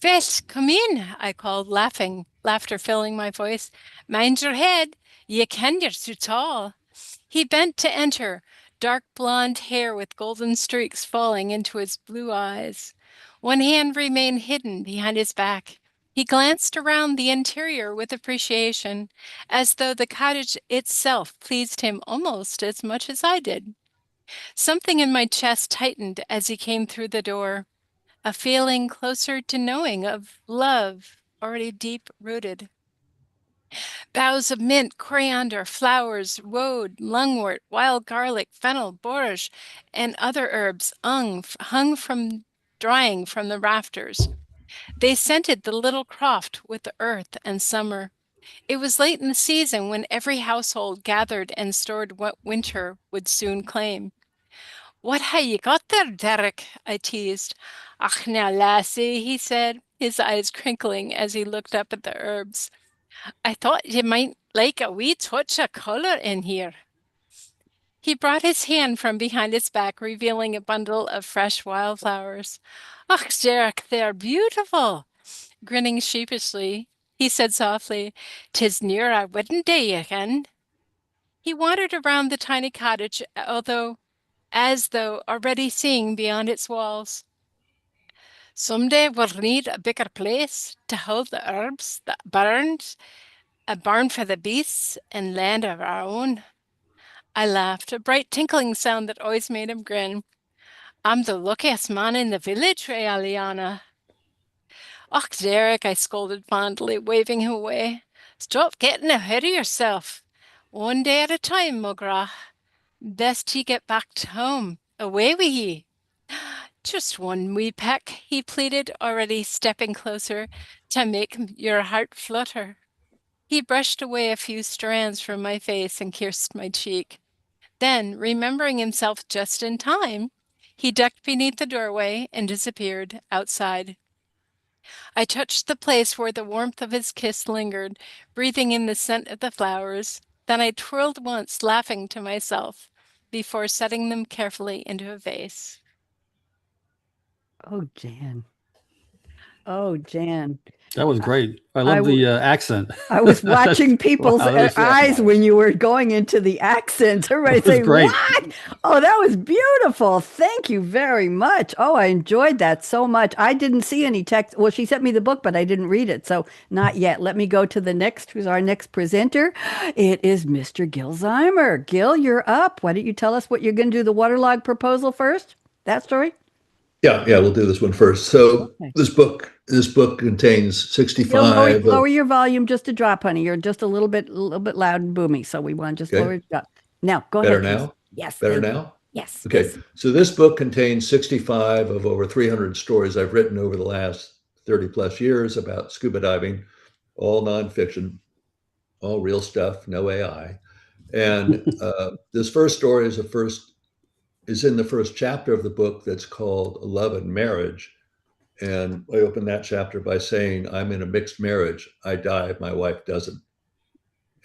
Speaker 6: "Ves, come in," I called, laughing, laughter filling my voice. "Mind your head. Ye ken you're too tall." He bent to enter, dark blonde hair with golden streaks falling into his blue eyes. One hand remained hidden behind his back. He glanced around the interior with appreciation, as though the cottage itself pleased him almost as much as I did. Something in my chest tightened as he came through the door, a feeling closer to knowing of love already deep-rooted. Boughs of mint, coriander, flowers, woad, lungwort, wild garlic, fennel, borage, and other herbs hung from drying from the rafters. They scented the little croft with the earth and summer. It was late in the season when every household gathered and stored what winter would soon claim. "What ha' ye got there, Derek?" I teased. "Ach, now, lassie," he said, his eyes crinkling as he looked up at the herbs. "I thought ye might like a wee touch of colour in here." He brought his hand from behind his back, revealing a bundle of fresh wildflowers. "Och, Derek, they're beautiful." Grinning sheepishly, he said softly, "'Tis near our wedding day, ye ken." He wandered around the tiny cottage, as though already seeing beyond its walls. "Someday we'll need a bigger place to hold the herbs, the barns, a barn for the beasts, and land of our own." I laughed, a bright tinkling sound that always made him grin. "I'm the luckiest man in the village, Aliana." "Och, Derek," I scolded fondly, waving him away. "Stop getting ahead of yourself. One day at a time, Mugra. Best ye get back to home. Away with ye. Just one wee peck, he pleaded, already stepping closer to make your heart flutter. He brushed away a few strands from my face and kissed my cheek. Then, remembering himself just in time, he ducked beneath the doorway and disappeared outside. I touched the place where the warmth of his kiss lingered, breathing in the scent of the flowers. Then I twirled once, laughing to myself, before setting them carefully into a vase.
Speaker 1: Oh, Jan. Oh, Jan.
Speaker 2: That was great. I
Speaker 1: I
Speaker 2: love
Speaker 1: w-
Speaker 2: the accent.
Speaker 1: I was
Speaker 2: That's-
Speaker 1: watching people's
Speaker 2: wow, that was
Speaker 1: eyes when you were going into the accents. Everybody
Speaker 2: That was
Speaker 1: saying,
Speaker 2: great.
Speaker 1: "What? Oh, that was beautiful. Thank you very much. Oh, I enjoyed that so much. I didn't see any text. Well, she sent me the book, but I didn't read it. So not yet. Let me go to the next, who's our next presenter. It is Mr. Gil Zeimer. Gil, you're up. Why don't you tell us what you're going to do, the waterlog proposal first? That story?
Speaker 7: Yeah, we'll do this one first. So
Speaker 1: Okay.
Speaker 7: this book contains
Speaker 1: Gil,
Speaker 7: 65
Speaker 1: lower your volume just a drop, honey. You're just a little bit loud and boomy. So we want to just
Speaker 7: Okay.
Speaker 1: lower it up. Now, go
Speaker 7: better
Speaker 1: ahead. Please.
Speaker 7: now.
Speaker 1: Yes.
Speaker 7: Better
Speaker 1: thank you.
Speaker 7: now.
Speaker 1: Yes.
Speaker 7: Okay.
Speaker 1: Yes.
Speaker 7: So this book contains 65 of over 300 stories I've written over the last 30 plus years about scuba diving, all nonfiction, all real stuff, no AI. And this first story is in the first chapter of the book that's called Love and Marriage. And I open that chapter by saying, I'm in a mixed marriage. I dive, my wife doesn't.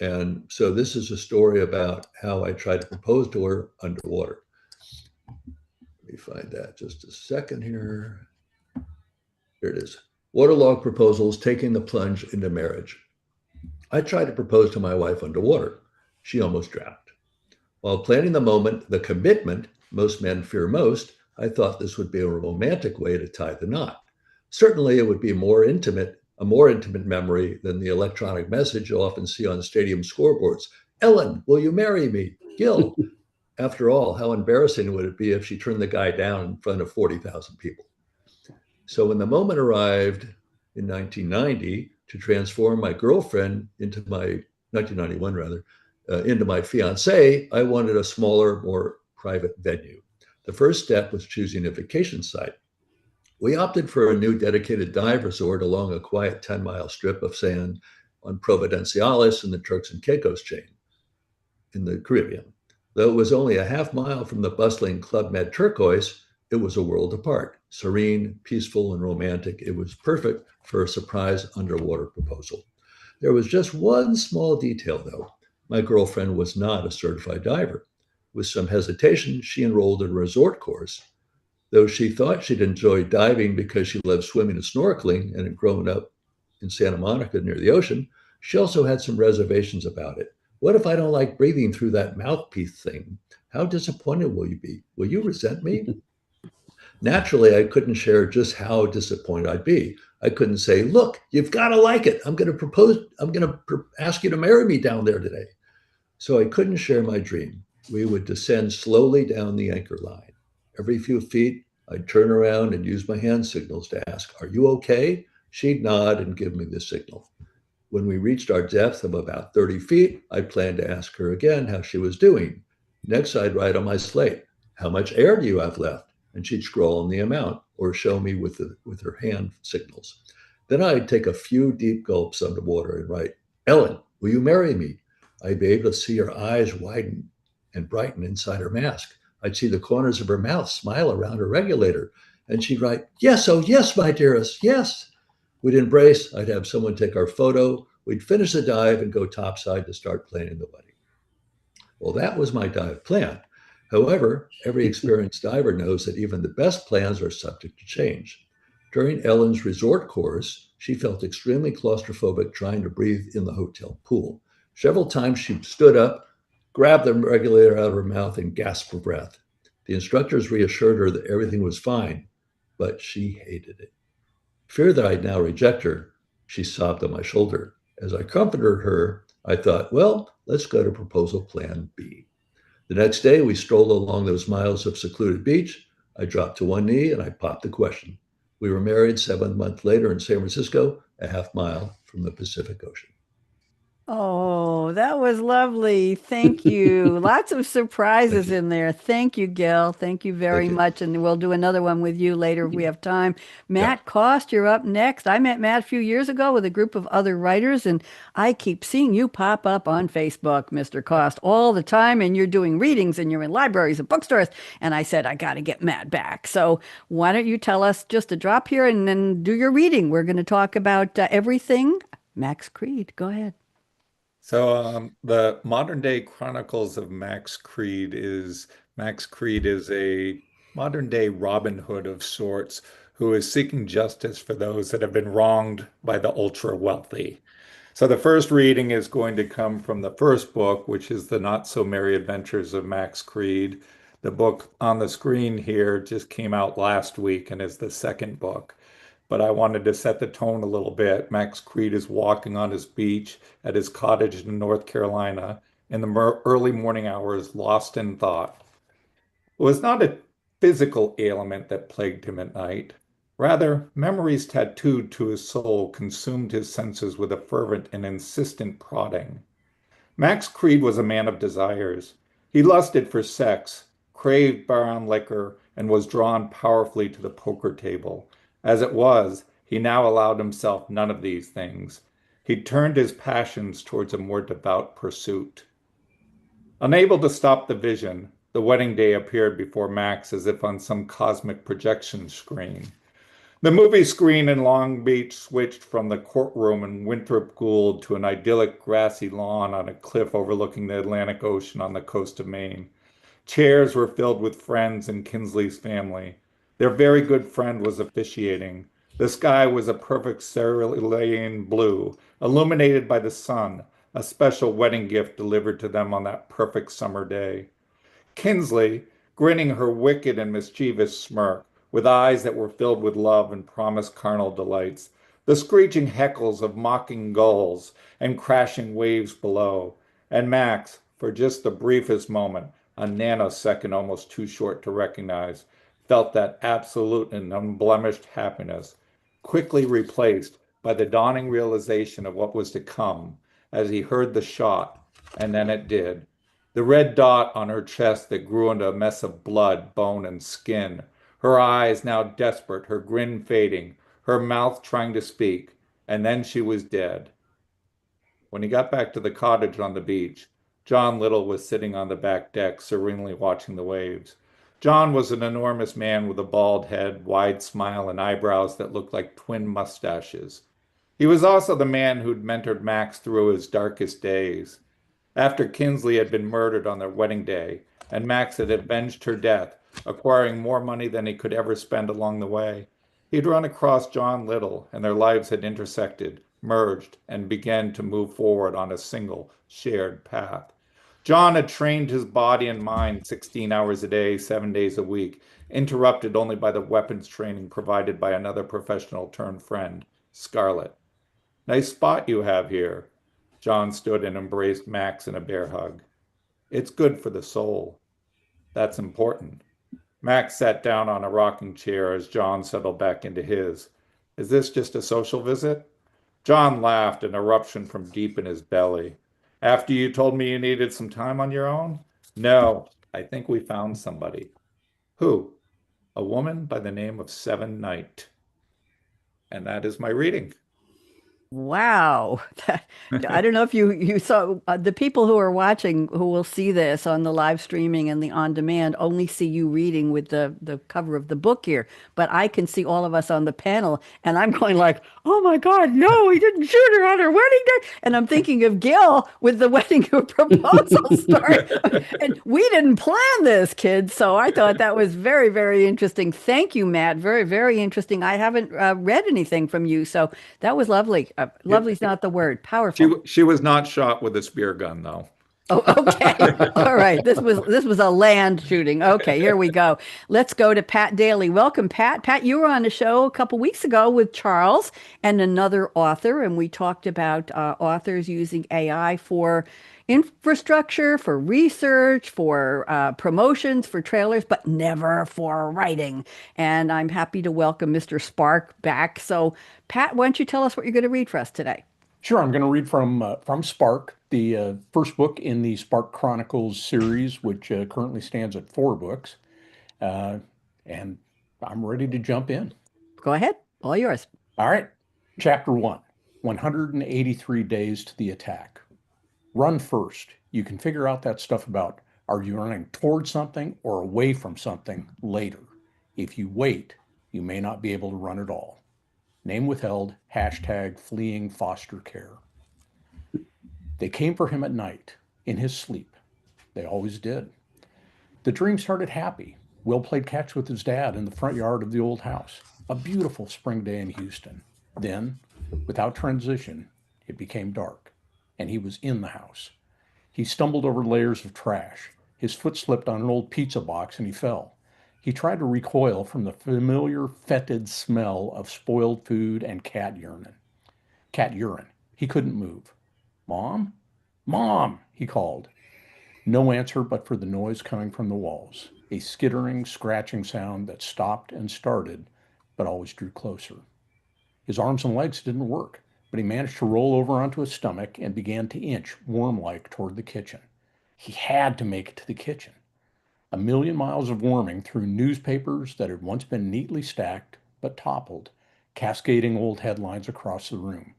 Speaker 7: And so this is a story about how I tried to propose to her underwater. Let me find that just a second here. Here it is. Waterlog proposals, taking the plunge into marriage. I tried to propose to my wife underwater. She almost drowned. While planning the moment, the commitment most men fear most, I thought this would be a romantic way to tie the knot. Certainly, it would be a more intimate memory than the electronic message you'll often see on stadium scoreboards. Ellen, will you marry me? Gil. After all, how embarrassing would it be if she turned the guy down in front of 40,000 people? So when the moment arrived in 1990 to transform my girlfriend into my 1991 rather, into my fiance, I wanted a smaller, more private venue. The first step was choosing a vacation site. We opted for a new dedicated dive resort along a quiet 10-mile strip of sand on Providenciales in the Turks and Caicos chain in the Caribbean. Though it was only a half mile from the bustling Club Med Turquoise, it was a world apart, serene, peaceful, and romantic. It was perfect for a surprise underwater proposal. There was just one small detail, though. My girlfriend was not a certified diver. With some hesitation, she enrolled in a resort course. Though she thought she'd enjoy diving because she loved swimming and snorkeling and had grown up in Santa Monica near the ocean, she also had some reservations about it. What if I don't like breathing through that mouthpiece thing? How disappointed will you be? Will you resent me? Naturally, I couldn't share just how disappointed I'd be. I couldn't say, look, you've got to like it. I'm going to ask you to marry me down there today. So I couldn't share my dream. We would descend slowly down the anchor line. Every few feet, I'd turn around and use my hand signals to ask, are you okay? She'd nod and give me the signal. When we reached our depth of about 30 feet, I planned to ask her again how she was doing. Next, I'd write on my slate, how much air do you have left? And she'd scroll on the amount or show me with her hand signals. Then I'd take a few deep gulps underwater and write, Ellen, will you marry me? I'd be able to see her eyes widen and brighten inside her mask. I'd see the corners of her mouth smile around her regulator. And she'd write, yes, oh yes, my dearest, yes. We'd embrace, I'd have someone take our photo, we'd finish the dive and go topside to start planning the wedding. Well, that was my dive plan. However, every experienced diver knows that even the best plans are subject to change. During Ellen's resort course, she felt extremely claustrophobic trying to breathe in the hotel pool. Several times she stood up, grabbed the regulator out of her mouth, and gasped for breath. The instructors reassured her that everything was fine, but she hated it. Fear that I'd now reject her, she sobbed on my shoulder. As I comforted her, I thought, well, let's go to proposal plan B. The next day, we strolled along those miles of secluded beach. I dropped to one knee and I popped the question. We were married 7 months later in San Francisco, a half mile from the Pacific Ocean.
Speaker 1: Oh, that was lovely. Thank you. Lots of
Speaker 7: Thank
Speaker 1: surprises
Speaker 7: you.
Speaker 1: in there. Thank you, Gil. Thank you
Speaker 7: Thank
Speaker 1: very
Speaker 7: you.
Speaker 1: much. And we'll do another one with you later if we have time.
Speaker 7: Yeah.
Speaker 1: Matt Cost, you're up next. I met Matt a few years ago with a group of other writers, and I keep seeing you pop up on Facebook, Mr. Cost, all the time. And you're doing readings and you're in libraries and bookstores. And I said, I got to get Matt back. So why don't you tell us just a drop here and then do your reading? We're going to talk about everything. Max Creed, go ahead.
Speaker 8: So the modern day chronicles of Max Creed is a modern day Robin Hood of sorts who is seeking justice for those that have been wronged by the ultra wealthy. So the first reading is going to come from the first book, which is The Not So Merry Adventures of Max Creed. The book on the screen here just came out last week and is the second book. But I wanted to set the tone a little bit. Max Creed is walking on his beach at his cottage in North Carolina in the early morning hours, lost in thought. It was not a physical ailment that plagued him at night. Rather, memories tattooed to his soul consumed his senses with a fervent and insistent prodding. Max Creed was a man of desires. He lusted for sex, craved brown liquor, and was drawn powerfully to the poker table. As it was, he now allowed himself none of these things. He turned his passions towards a more devout pursuit. Unable to stop the vision, the wedding day appeared before Max as if on some cosmic projection screen. The movie screen in Long Beach switched from the courtroom in Winthrop Gould to an idyllic grassy lawn on a cliff overlooking the Atlantic Ocean on the coast of Maine. Chairs were filled with friends and Kinsley's family. Their very good friend was officiating. The sky was a perfect cerulean blue, illuminated by the sun, a special wedding gift delivered to them on that perfect summer day. Kinsley, grinning her wicked and mischievous smirk, with eyes that were filled with love and promised carnal delights, the screeching heckles of mocking gulls and crashing waves below, and Max, for just the briefest moment, a nanosecond almost too short to recognize, felt that absolute and unblemished happiness, quickly replaced by the dawning realization of what was to come as he heard the shot, and then it did. The red dot on her chest that grew into a mess of blood, bone, and skin, her eyes now desperate, her grin fading, her mouth trying to speak, and then she was dead. When he got back to the cottage on the beach, John Little was sitting on the back deck, serenely watching the waves. John was an enormous man with a bald head, wide smile, and eyebrows that looked like twin mustaches. He was also the man who'd mentored Max through his darkest days. After Kinsley had been murdered on their wedding day, and Max had avenged her death, acquiring more money than he could ever spend along the way, he'd run across John Little, and their lives had intersected, merged, and began to move forward on a single, shared path. John had trained his body and mind 16 hours a day, 7 days a week, interrupted only by the weapons training provided by another professional turned friend, Scarlett. Nice spot you have here. John stood and embraced Max in a bear hug. It's good for the soul. That's important. Max sat down on a rocking chair as John settled back into his. Is this just a social visit? John laughed, an eruption from deep in his belly. After you told me you needed some time on your own? No, I think we found somebody. Who? A woman by the name of Seven Knight. And that is my reading.
Speaker 1: Wow. I don't know if you saw the people who are watching who will see this on the live streaming and the on demand only see you reading with the cover of the book here, but I can see all of us on the panel and I'm going like, "Oh my God, no, he didn't shoot her on her wedding day." And I'm thinking of Gil with the wedding proposal story. And we didn't plan this, kids. So I thought that was very, very interesting. Thank you, Matt. Very, very interesting. I haven't read anything from you, so that was lovely. Lovely's not the word. Powerful.
Speaker 8: She was not shot with a spear gun, though.
Speaker 1: Oh, okay. All right. This was a land shooting. Okay, here we go. Let's go to Pat Daly. Welcome, Pat. Pat, you were on the show a couple weeks ago with Charles and another author, and we talked about authors using AI for infrastructure, for research, for promotions, for trailers, but never for writing. And I'm happy to welcome Mr. Spark back. So, Pat, why don't you tell us what you're going to read for us today?
Speaker 9: Sure, I'm going to read from Spark, the first book in the Spark Chronicles series, which currently stands at 4 books. Uh, and I'm ready to jump in.
Speaker 1: Go ahead, all yours.
Speaker 9: All right, Chapter 1, 183 Days to the Attack. Run first. You can figure out that stuff about are you running towards something or away from something later. If you wait, you may not be able to run at all. Name withheld, hashtag fleeing foster care. They came for him at night, in his sleep. They always did. The dream started happy. Will played catch with his dad in the front yard of the old house. A beautiful spring day in Houston. Then, without transition, it became dark, and he was in the house. He stumbled over layers of trash. His foot slipped on an old pizza box and he fell. He tried to recoil from the familiar fetid smell of spoiled food and cat urine. Cat urine. He couldn't move. Mom? Mom, he called. No answer but for the noise coming from the walls, a skittering, scratching sound that stopped and started, but always drew closer. His arms and legs didn't work, but he managed to roll over onto his stomach and began to inch worm-like toward the kitchen. He had to make it to the kitchen. A million miles of worming through newspapers that had once been neatly stacked but toppled, cascading old headlines across the room.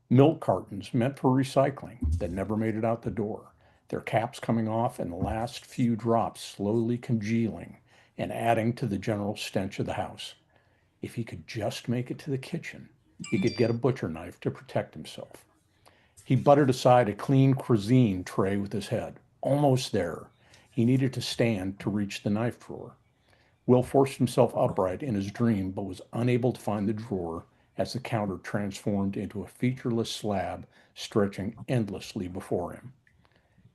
Speaker 9: Milk cartons meant for recycling that never made it out the door, their caps coming off and the last few drops slowly congealing and adding to the general stench of the house. If he could just make it to the kitchen, he could get a butcher knife to protect himself. He butted aside a clean cuisine tray with his head. Almost there. He needed to stand to reach the knife drawer. Will forced himself upright in his dream, but was unable to find the drawer as the counter transformed into a featureless slab stretching endlessly before him.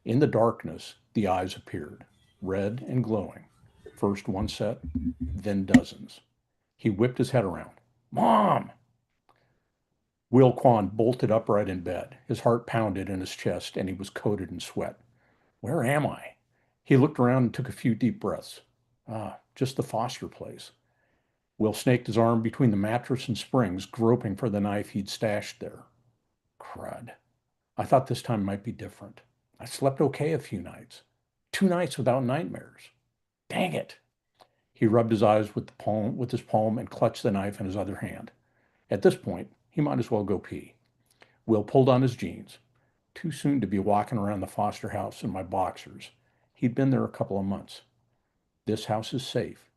Speaker 9: In the darkness, the eyes appeared, red and glowing. First one set, then dozens. He whipped his head around. Mom! Will Quan bolted upright in bed. His heart pounded in his chest, and he was coated in sweat. Where am I? He looked around and took a few deep breaths. Just the Foster place. Will snaked his arm between the mattress and springs, groping for the knife he'd stashed there. Crud. I thought this time might be different. I slept okay a few nights. 2 nights without nightmares. Dang it. He rubbed his eyes with his palm and clutched the knife in his other hand. At this point, he might as well go pee. Will pulled on his jeans. Too soon to be walking around the Foster house in my boxers. He'd been there a couple of months. This house is safe.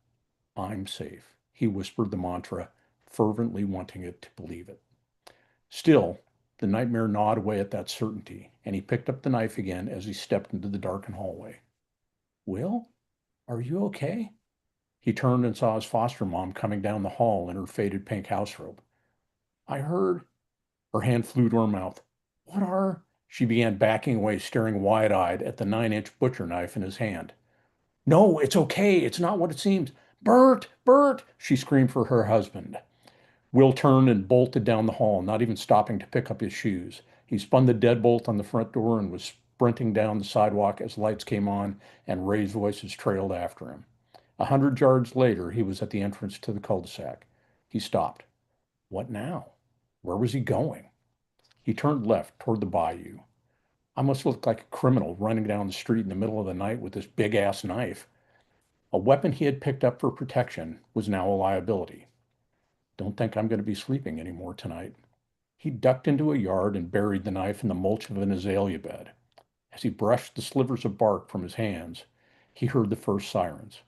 Speaker 9: I'm safe. He whispered the mantra, fervently wanting it to believe it. Still, the nightmare gnawed away at that certainty, and he picked up the knife again as he stepped into the darkened hallway. Will, are you okay? He turned and saw his foster mom coming down the hall in her faded pink house robe. I heard. Her hand flew to her mouth. What are? She began backing away, staring wide-eyed at the 9-inch butcher knife in his hand. No, it's okay. It's not what it seems. Bert! Bert! She screamed for her husband. Will turned and bolted down the hall, not even stopping to pick up his shoes. He spun the deadbolt on the front door and was sprinting down the sidewalk as lights came on and raised voices trailed after him. 100 yards later, he was at the entrance to the cul-de-sac. He stopped. What now? Where was he going? He turned left toward the bayou. I must look like a criminal running down the street in the middle of the night with this big-ass knife. A weapon he had picked up for protection was now a liability. Don't think I'm going to be sleeping anymore tonight. He ducked into a yard and buried the knife in the mulch of an azalea bed. As he brushed the slivers of bark from his hands, he heard the first sirens.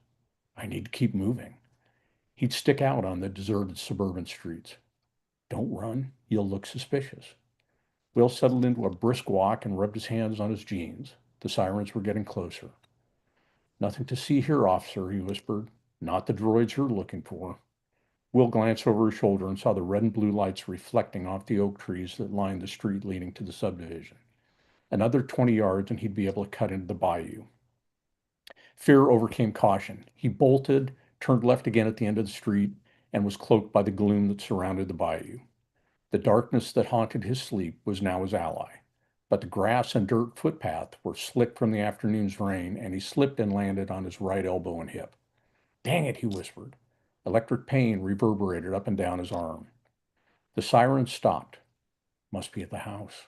Speaker 9: I need to keep moving. He'd stick out on the deserted suburban streets. Don't run, you'll look suspicious. Will settled into a brisk walk and rubbed his hands on his jeans. The sirens were getting closer. Nothing to see here, officer, he whispered. Not the droids you're looking for. Will glanced over his shoulder and saw the red and blue lights reflecting off the oak trees that lined the street leading to the subdivision. Another 20 yards and he'd be able to cut into the bayou. Fear overcame caution. He bolted, turned left again at the end of the street, and was cloaked by the gloom that surrounded the bayou. The darkness that haunted his sleep was now his ally, but the grass and dirt footpath were slick from the afternoon's rain, and he slipped and landed on his right elbow and hip. Dang it, he whispered. Electric pain reverberated up and down his arm. The sirens stopped. Must be at the house.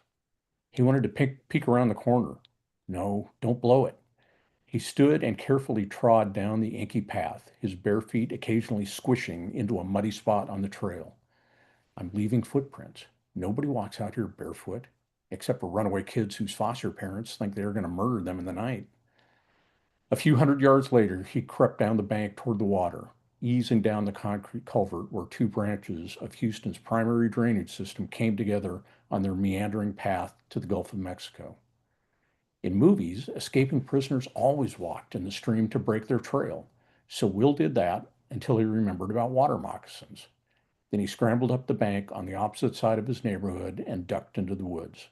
Speaker 9: He wanted to peek around the corner. No, don't blow it. He stood and carefully trod down the inky path, his bare feet occasionally squishing into a muddy spot on the trail. I'm leaving footprints. Nobody walks out here barefoot, except for runaway kids whose foster parents think they're going to murder them in the night. A few hundred yards later, he crept down the bank toward the water, easing down the concrete culvert where two branches of Houston's primary drainage system came together on their meandering path to the Gulf of Mexico. In movies, escaping prisoners always walked in the stream to break their trail, so Will did that until he remembered about water moccasins. Then he scrambled up the bank on the opposite side of his neighborhood and ducked into the woods.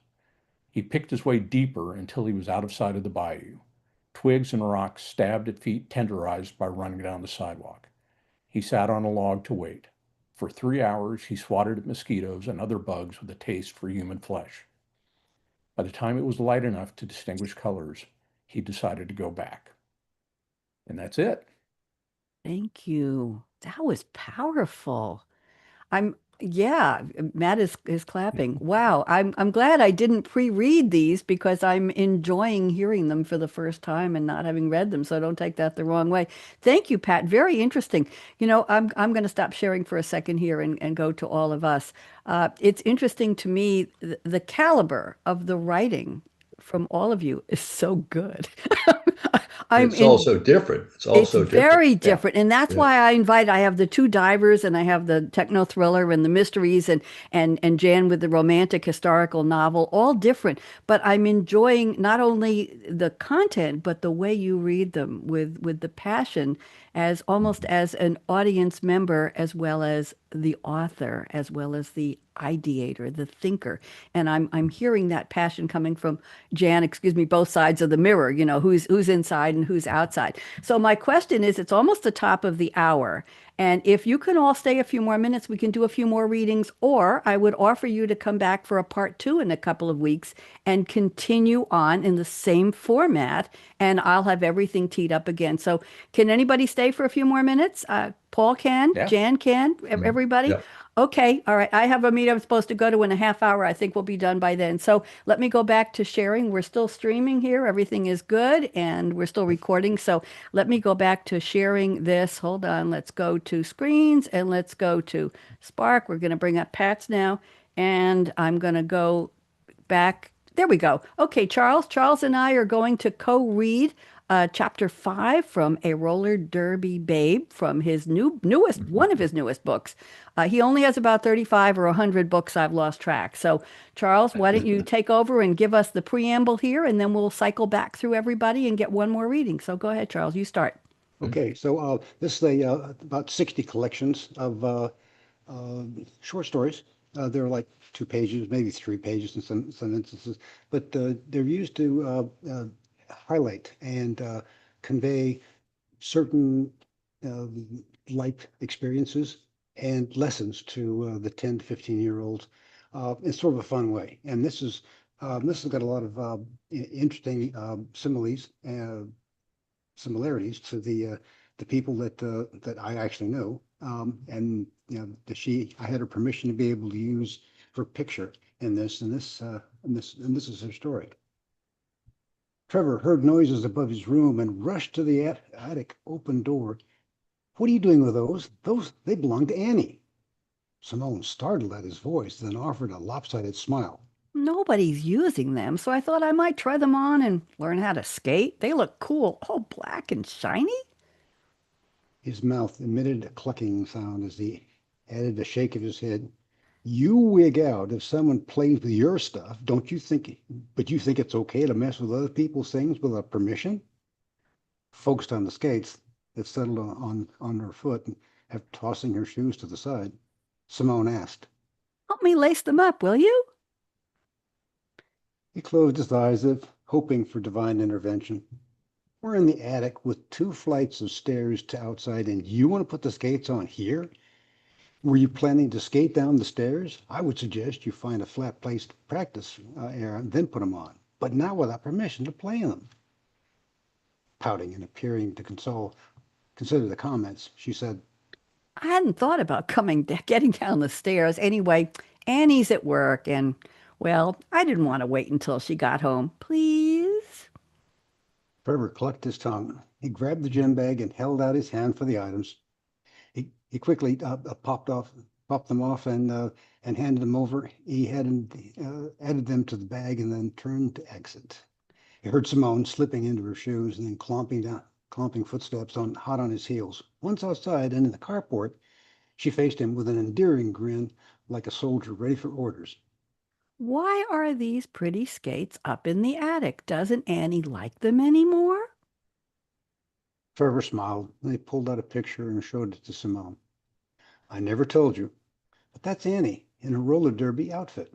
Speaker 9: He picked his way deeper until he was out of sight of the bayou. Twigs and rocks stabbed at feet tenderized by running down the sidewalk. He sat on a log to wait. For 3 hours, he swatted at mosquitoes and other bugs with a taste for human flesh. By the time it was light enough to distinguish colors, he decided to go back. And that's it.
Speaker 1: Thank you. That was powerful. Yeah, Matt is clapping. Wow. I'm glad I didn't pre-read these because I'm enjoying hearing them for the first time and not having read them, so don't take that the wrong way. Thank you, Pat. Very interesting. I'm going to stop sharing for a second here and go to all of us. It's interesting to me the caliber of the writing from all of you is so good.
Speaker 7: It's also different. It's also
Speaker 1: It's
Speaker 7: different.
Speaker 1: very different. And that's
Speaker 7: Yeah.
Speaker 1: why I have the two divers and I have the techno thriller and the mysteries and Jan with the romantic historical novel, all different. But I'm enjoying not only the content, but the way you read them with the passion as almost as an audience member, as well as the author, as well as the ideator, the thinker. And I'm hearing that passion coming from Jan, excuse me, both sides of the mirror, who's inside and who's outside. So my question is, it's almost the top of the hour. And if you can all stay a few more minutes, we can do a few more readings, or I would offer you to come back for a part two in a couple of weeks and continue on in the same format, and I'll have everything teed up again. So can anybody stay for a few more minutes? Paul can,
Speaker 9: Yeah.
Speaker 1: Jan can, everybody?
Speaker 7: Yep.
Speaker 1: Okay, all right. I have a meeting I'm supposed to go to in a half hour. I think we'll be done by then. So let me go back to sharing. We're still streaming here. Everything is good and we're still recording. So let me go back to sharing this. Hold on. Let's go to screens and let's go to Spark. We're going to bring up Pat's now. And I'm going to go back. There we go. Okay, Charles. Charles and I are going to co-read chapter 5 from A Roller Derby Babe from his one of his newest books. He only has about 35 or 100 books. I've lost track. So, Charles, why don't you take over and give us the preamble here, and then we'll cycle back through everybody and get one more reading. So go ahead, Charles. You start.
Speaker 4: Okay, so this is about 60 collections of short stories. They're like 2 pages, maybe 3 pages in some instances, but they're used to highlight and convey certain life experiences and lessons to the 10 to 15-year-olds in sort of a fun way. And this has got a lot of interesting similarities to the people that I actually know. And I had her permission to be able to use her picture in this, and this is her story. Trevor heard noises above his room and rushed to the attic open door. What are you doing with those? They belong to Annie. Simone startled at his voice, then offered a lopsided smile.
Speaker 1: Nobody's using them, so I thought I might try them on and learn how to skate. They look cool, all black and shiny.
Speaker 4: His mouth emitted a clucking sound as he added a shake of his head. You wig out if someone plays with your stuff, don't you think? But you think it's okay to mess with other people's things without permission? Focused on the skates that settled on her foot and after tossing her shoes to the side, Simone asked,
Speaker 1: Help me lace them up, will you?
Speaker 4: He closed his eyes as if hoping for divine intervention. We're in the attic with 2 flights of stairs to outside, and you want to put the skates on here? Were you planning to skate down the stairs? I would suggest you find a flat place to practice and then put them on, but not without permission to play in them. Pouting and appearing to consider the comments, she said,
Speaker 1: I hadn't thought about getting down the stairs. Anyway, Annie's at work, and Well, I didn't want to wait until she got home. Please?
Speaker 4: Trevor clucked his tongue. He grabbed the gym bag and held out his hand for the items. He quickly popped them off, and handed them over. He added them to the bag and then turned to exit. He heard Simone slipping into her shoes and then clomping footsteps hot on his heels. Once outside and in the carport, she faced him with an endearing grin, like a soldier ready for orders.
Speaker 1: Why are these pretty skates up in the attic? Doesn't Annie like them anymore?
Speaker 4: Trevor smiled, and he pulled out a picture and showed it to Simone. I never told you, but that's Annie in a roller derby outfit.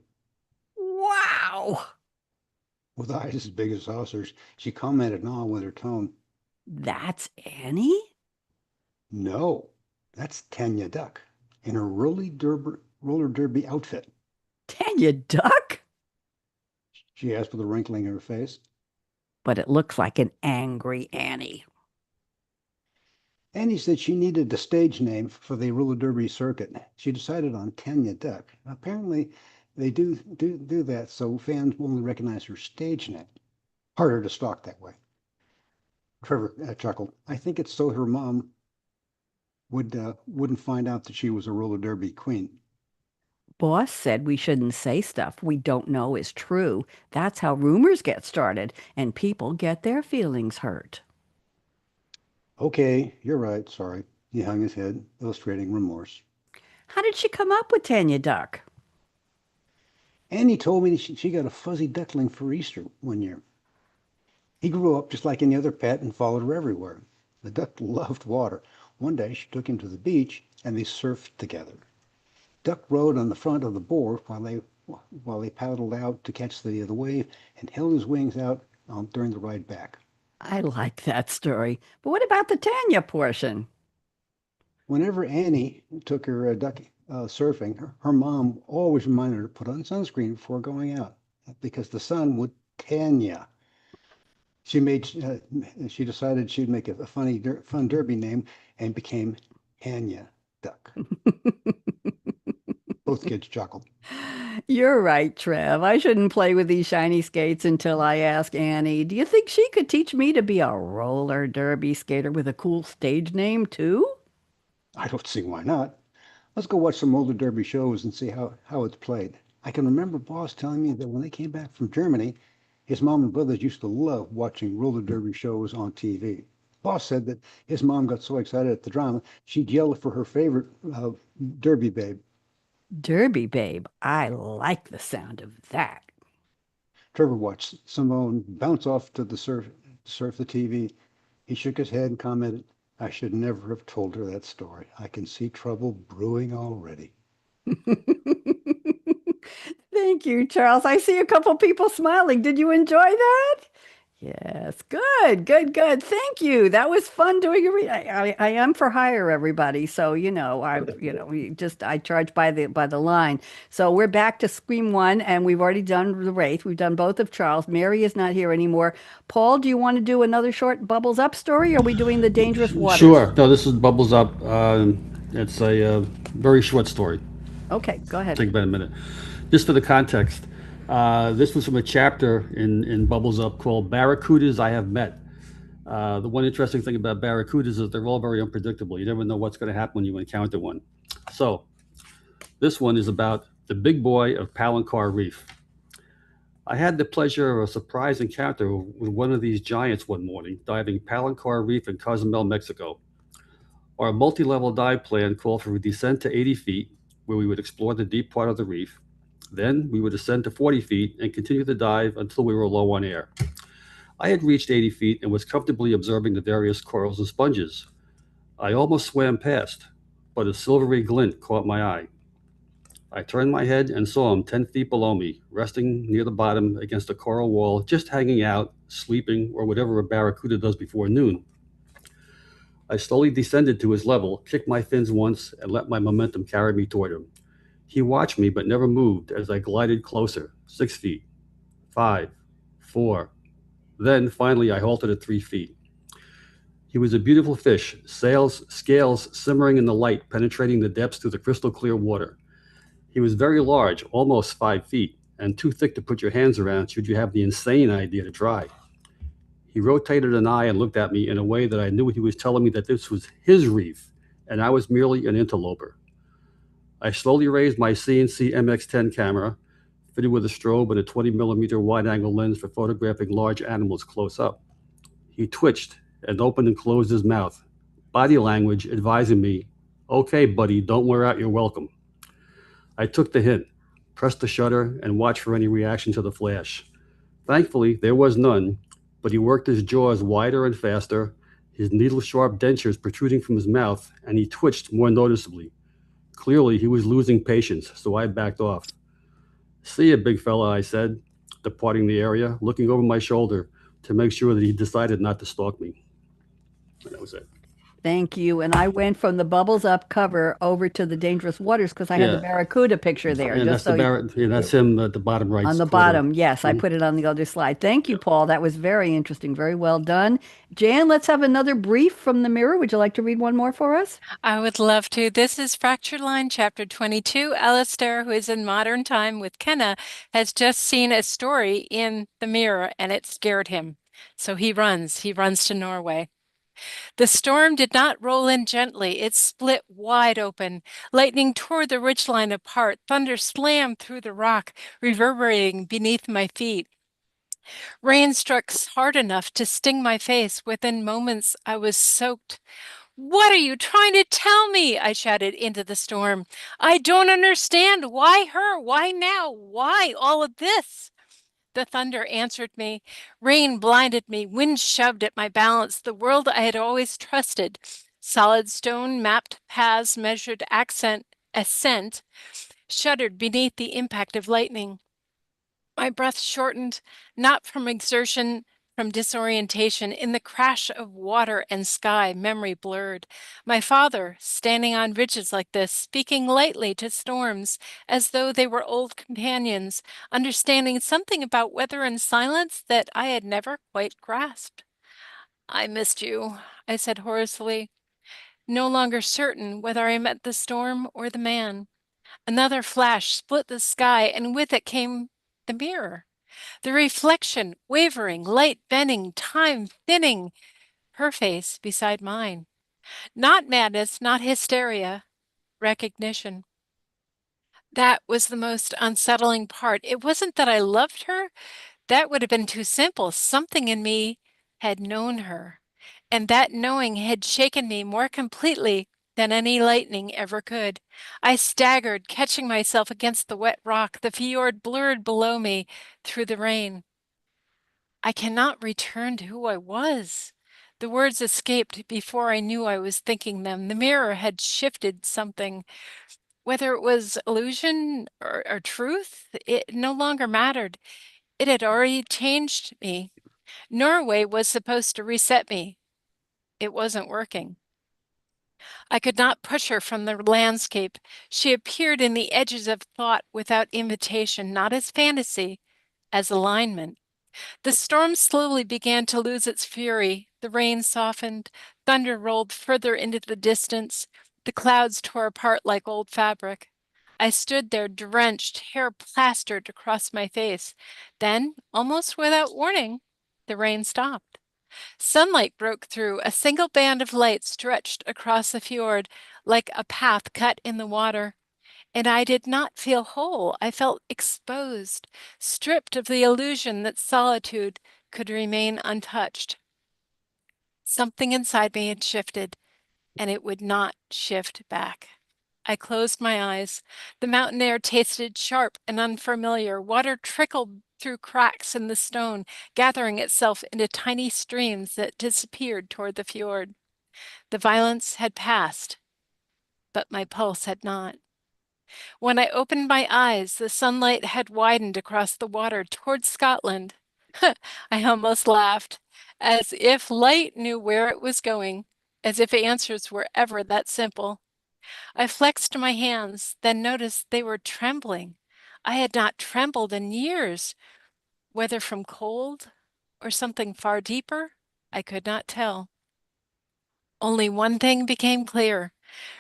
Speaker 1: Wow!
Speaker 4: With eyes as big as saucers, she commented in awe with her tone.
Speaker 1: That's Annie?
Speaker 4: No, that's Tanya Duck in her roller derby outfit.
Speaker 1: Tanya Duck?
Speaker 4: She asked with a wrinkling in her face.
Speaker 1: But it looks like an angry Annie.
Speaker 4: Annie said she needed a stage name for the roller derby circuit. She decided on Tanya Duck. Apparently, they do that so fans will only recognize her stage name. Harder to stalk that way. Trevor chuckled. I think it's so her mom wouldn't find out that she was a roller derby queen.
Speaker 1: Boss said we shouldn't say stuff we don't know is true. That's how rumors get started, and people get their feelings hurt.
Speaker 4: Okay, you're right. Sorry. He hung his head, illustrating remorse.
Speaker 1: How did she come up with Tanya Duck?
Speaker 4: Annie told me she got a fuzzy duckling for Easter one year. He grew up just like any other pet and followed her everywhere. The duck loved water. One day she took him to the beach and they surfed together. Duck rode on the front of the board while they paddled out to catch the wave and held his wings out during the ride back.
Speaker 1: I like that story. But what about the Tanya portion?
Speaker 4: Whenever Annie took her duck surfing, her mom always reminded her to put on sunscreen before going out because the sun would tan ya. She decided she'd make a fun derby name and became Tanya Duck. Both kids chuckled.
Speaker 1: You're right, Trev. I shouldn't play with these shiny skates until I ask Annie. Do you think she could teach me to be a roller derby skater with a cool stage name, too?
Speaker 4: I don't see why not. Let's go watch some roller derby shows and see how it's played. I can remember Boss telling me that when they came back from Germany, his mom and brothers used to love watching roller derby shows on TV. Boss said that his mom got so excited at the drama, she'd yell for her favorite derby babe.
Speaker 1: Derby babe. I like the sound of that.
Speaker 4: Trevor watched Simone bounce off to surf the TV. He shook his head and commented, I should never have told her that story. I can see trouble brewing already.
Speaker 1: Thank you, Charles. I see a couple people smiling. Did you enjoy that? Yes, good, good, good. Thank you. That was fun doing I am for hire, everybody. So I charge by the line. So we're back to Scream 1, and we've already done the Wraith. We've done both of Charles. Mary is not here anymore. Paul, do you want to do another short Bubbles Up story? Or are we doing the Dangerous Waters?
Speaker 2: Sure. No, this is Bubbles Up. It's a very short story.
Speaker 1: Okay, go ahead.
Speaker 2: Take about a minute. Just for the context, this was from a chapter in Bubbles Up called Barracudas I Have Met. The one interesting thing about barracudas is they're all very unpredictable. You never know what's going to happen when you encounter one. So this one is about the big boy of Palancar Reef. I had the pleasure of a surprise encounter with one of these giants one morning, diving Palancar Reef in Cozumel, Mexico. Our multi-level dive plan called for a descent to 80 feet, where we would explore the deep part of the reef. Then we would ascend to 40 feet and continue the dive until we were low on air. I had reached 80 feet and was comfortably observing the various corals and sponges. I almost swam past, but a silvery glint caught my eye. I turned my head and saw him 10 feet below me, resting near the bottom against a coral wall, just hanging out, sleeping, or whatever a barracuda does before noon. I slowly descended to his level, kicked my fins once, and let my momentum carry me toward him. He watched me but never moved as I glided closer, 6 feet, 5, 4. Then, finally, I halted at 3 feet. He was a beautiful fish, scales simmering in the light, penetrating the depths through the crystal clear water. He was very large, almost 5 feet, and too thick to put your hands around should you have the insane idea to try. He rotated an eye and looked at me in a way that I knew he was telling me that this was his reef, and I was merely an interloper. I slowly raised my CNC MX-10 camera, fitted with a strobe and a 20mm wide-angle lens for photographing large animals close up. He twitched and opened and closed his mouth, body language advising me, "Okay, buddy, don't wear out your welcome." I took the hint, pressed the shutter, and watched for any reaction to the flash. Thankfully, there was none, but he worked his jaws wider and faster, his needle-sharp dentures protruding from his mouth, and he twitched more noticeably. Clearly, he was losing patience, so I backed off. "See ya, big fella," I said, departing the area, looking over my shoulder to make sure that he decided not to stalk me. And that was it.
Speaker 1: Thank you. And I went from the Bubbles Up cover over to the Dangerous Waters because I had the
Speaker 2: Yeah.
Speaker 1: Barracuda picture there.
Speaker 2: And
Speaker 1: just
Speaker 2: that's that's him at the bottom right.
Speaker 1: on the
Speaker 2: corner.
Speaker 1: bottom. Yes, I put it on the other slide. Thank you, Paul. That was very interesting. Very well done. Jan, let's have another brief from the mirror. Would you like to read one more for us?
Speaker 6: I would love to. This is Fractured Line, Chapter 22. Alistair, who is in modern time with Kenna, has just seen a story in the mirror and it scared him. So he runs to Norway. The storm did not roll in gently. It split wide open. Lightning tore the ridgeline apart. Thunder slammed through the rock, reverberating beneath my feet. Rain struck hard enough to sting my face. Within moments, I was soaked. "What are you trying to tell me?" I shouted into the storm. "I don't understand. Why her? Why now? Why all of this?" The thunder answered me. Rain blinded me. Wind shoved at my balance. The world I had always trusted. Solid stone mapped paths, measured ascent, shuddered beneath the impact of lightning. My breath shortened, not from exertion, from disorientation. In the crash of water and sky, memory blurred. My father, standing on ridges like this, speaking lightly to storms, as though they were old companions, understanding something about weather and silence that I had never quite grasped. "I missed you," I said hoarsely, no longer certain whether I meant the storm or the man. Another flash split the sky, and with it came the mirror. The reflection, wavering, light bending, time thinning, her face beside mine. Not madness, not hysteria, recognition. That was the most unsettling part. It wasn't that I loved her. That would have been too simple. Something in me had known her, and that knowing had shaken me more completely than any lightning ever could. I staggered, catching myself against the wet rock. The fjord blurred below me through the rain. "I cannot return to who I was." The words escaped before I knew I was thinking them. The mirror had shifted something. Whether it was illusion or truth, it no longer mattered. It had already changed me. Norway was supposed to reset me. It wasn't working. I could not push her from the landscape. She appeared in the edges of thought without invitation, not as fantasy, as alignment. The storm slowly began to lose its fury. The rain softened, thunder rolled further into the distance, the clouds tore apart like old fabric. I stood there drenched, hair plastered across my face. Then, almost without warning, the rain stopped. Sunlight broke through. A single band of light stretched across the fjord like a path cut in the water. And I did not feel whole. I felt exposed, stripped of the illusion that solitude could remain untouched. Something inside me had shifted, and it would not shift back. I closed my eyes. The mountain air tasted sharp and unfamiliar. Water trickled through cracks in the stone, gathering itself into tiny streams that disappeared toward the fjord. The violence had passed, but my pulse had not. When I opened my eyes, the sunlight had widened across the water toward Scotland. I almost laughed, as if light knew where it was going, as if answers were ever that simple. I flexed my hands, then noticed they were trembling. I had not trembled in years. Whether from cold or something far deeper, I could not tell. Only one thing became clear.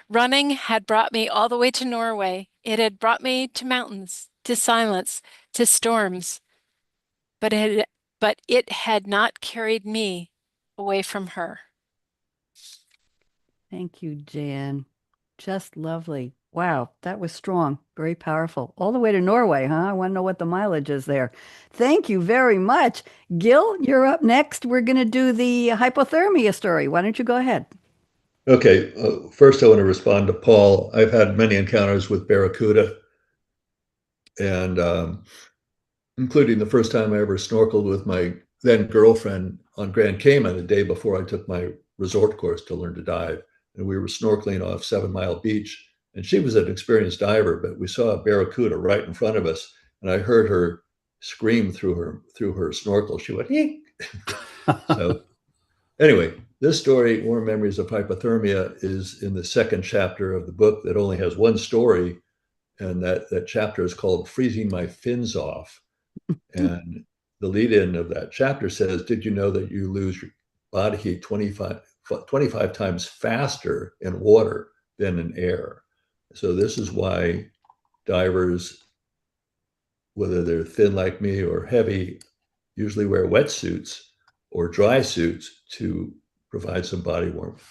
Speaker 6: Running had brought me all the way to Norway. It had brought me to mountains, to silence, to storms, but it had not carried me away from her.
Speaker 1: Thank you, Jan. Just lovely. Wow, that was strong, very powerful. All the way to Norway, huh? I want to know what the mileage is there. Thank you very much. Gil, you're up next. We're going to do the hypothermia story. Why don't you go ahead?
Speaker 7: Okay, first I want to respond to Paul. I've had many encounters with barracuda, and including the first time I ever snorkeled with my then girlfriend on Grand Cayman the day before I took my resort course to learn to dive. And we were snorkeling off 7 Mile Beach, and she was an experienced diver, but we saw a barracuda right in front of us, and I heard her scream through her snorkel. She went, eek. So anyway, this story, Warm Memories of Hypothermia, is in the second chapter of the book that only has one story, and that chapter is called Freezing My Fins Off. And the lead-in of that chapter says, did you know that you lose your body heat 25 times faster in water than in air? So this is why divers, whether they're thin like me or heavy, usually wear wetsuits or dry suits to provide some body warmth.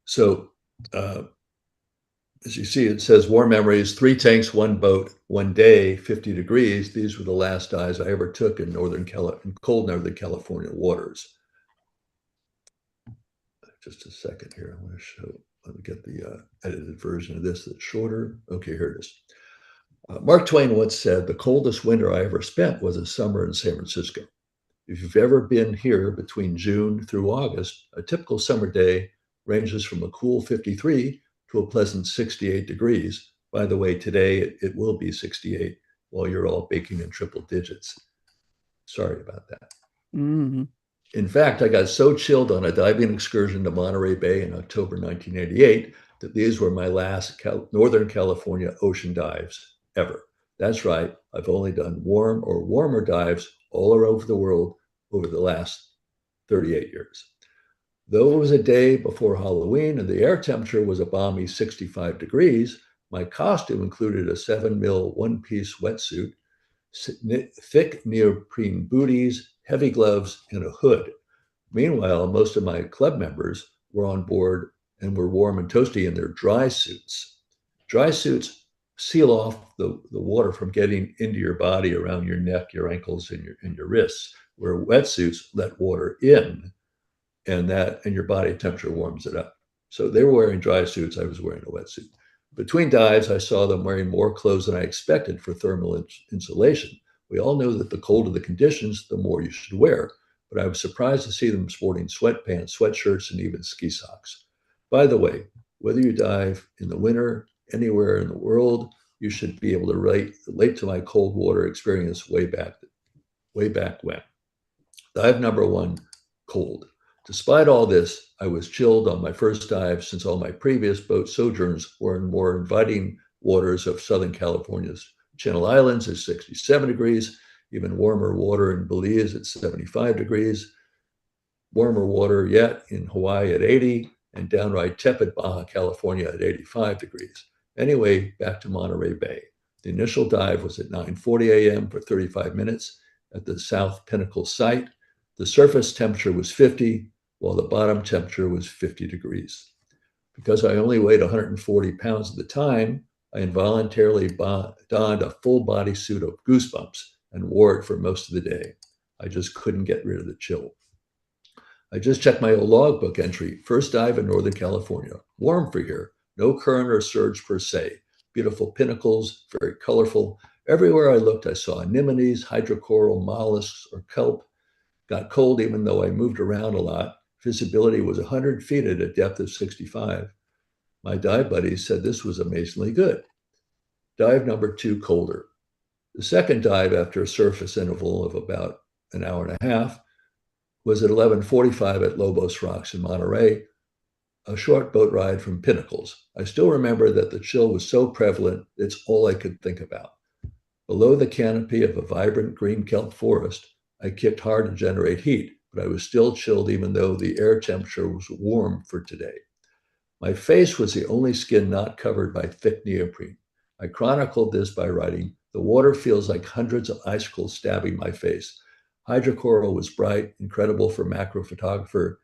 Speaker 7: So as you see, it says warm memories, 3 tanks, 1 boat, 1 day, 50 degrees. These were the last dives I ever took in cold Northern California waters. Just a second here. I want to show, let me get the edited version of this that's shorter. Okay, here it is. Mark Twain once said, the coldest winter I ever spent was a summer in San Francisco. If you've ever been here between June through August, a typical summer day ranges from a cool 53 to a pleasant 68 degrees. By the way, today it will be 68 while you're all baking in triple digits. Sorry about that.
Speaker 1: Mm-hmm.
Speaker 7: In fact, I got so chilled on a diving excursion to Monterey Bay in October 1988 that these were my last Northern California ocean dives ever. That's right, I've only done warm or warmer dives all over the world over the last 38 years. Though it was a day before Halloween and the air temperature was a balmy 65 degrees, my costume included a 7mm one-piece wetsuit, thick neoprene booties, heavy gloves, and a hood. Meanwhile, most of my club members were on board and were warm and toasty in their dry suits. Dry suits seal off the water from getting into your body around your neck, your ankles, and your wrists, where wetsuits let water in, and your body temperature warms it up. So they were wearing dry suits. I was wearing a wetsuit. Between dives, I saw them wearing more clothes than I expected for thermal insulation. We all know that the colder the conditions, the more you should wear, but I was surprised to see them sporting sweatpants, sweatshirts, and even ski socks. By the way, whether you dive in the winter, anywhere in the world, you should be able to relate to my cold water experience way back when. Dive number 1, cold. Despite all this, I was chilled on my first dive since all my previous boat sojourns were in more inviting waters of Southern California's Channel Islands at 67 degrees, even warmer water in Belize at 75 degrees, warmer water yet in Hawaii at 80, and downright tepid Baja California at 85 degrees. Anyway, back to Monterey Bay. The initial dive was at 9:40 a.m. for 35 minutes at the South Pinnacle site. The surface temperature was 50, while the bottom temperature was 50 degrees. Because I only weighed 140 pounds at the time, I involuntarily donned a full body suit of Goosebumps and wore it for most of the day. I just couldn't get rid of the chill. I just checked my old logbook entry. First dive in Northern California. Warm for here. No current or surge per se. Beautiful pinnacles, very colorful. Everywhere I looked, I saw anemones, hydrocoral, mollusks, or kelp. Got cold even though I moved around a lot. Visibility was 100 feet at a depth of 65. My dive buddies said this was amazingly good. Dive number 2, colder. The second dive after a surface interval of about an hour and a half was at 11:45 at Lobos Rocks in Monterey, a short boat ride from Pinnacles. I still remember that the chill was so prevalent, it's all I could think about. Below the canopy of a vibrant green kelp forest, I kicked hard to generate heat, but I was still chilled even though the air temperature was warm for today. My face was the only skin not covered by thick neoprene. I chronicled this by writing, "The water feels like hundreds of icicles stabbing my face." Hydrocoral was bright, incredible for macro photography,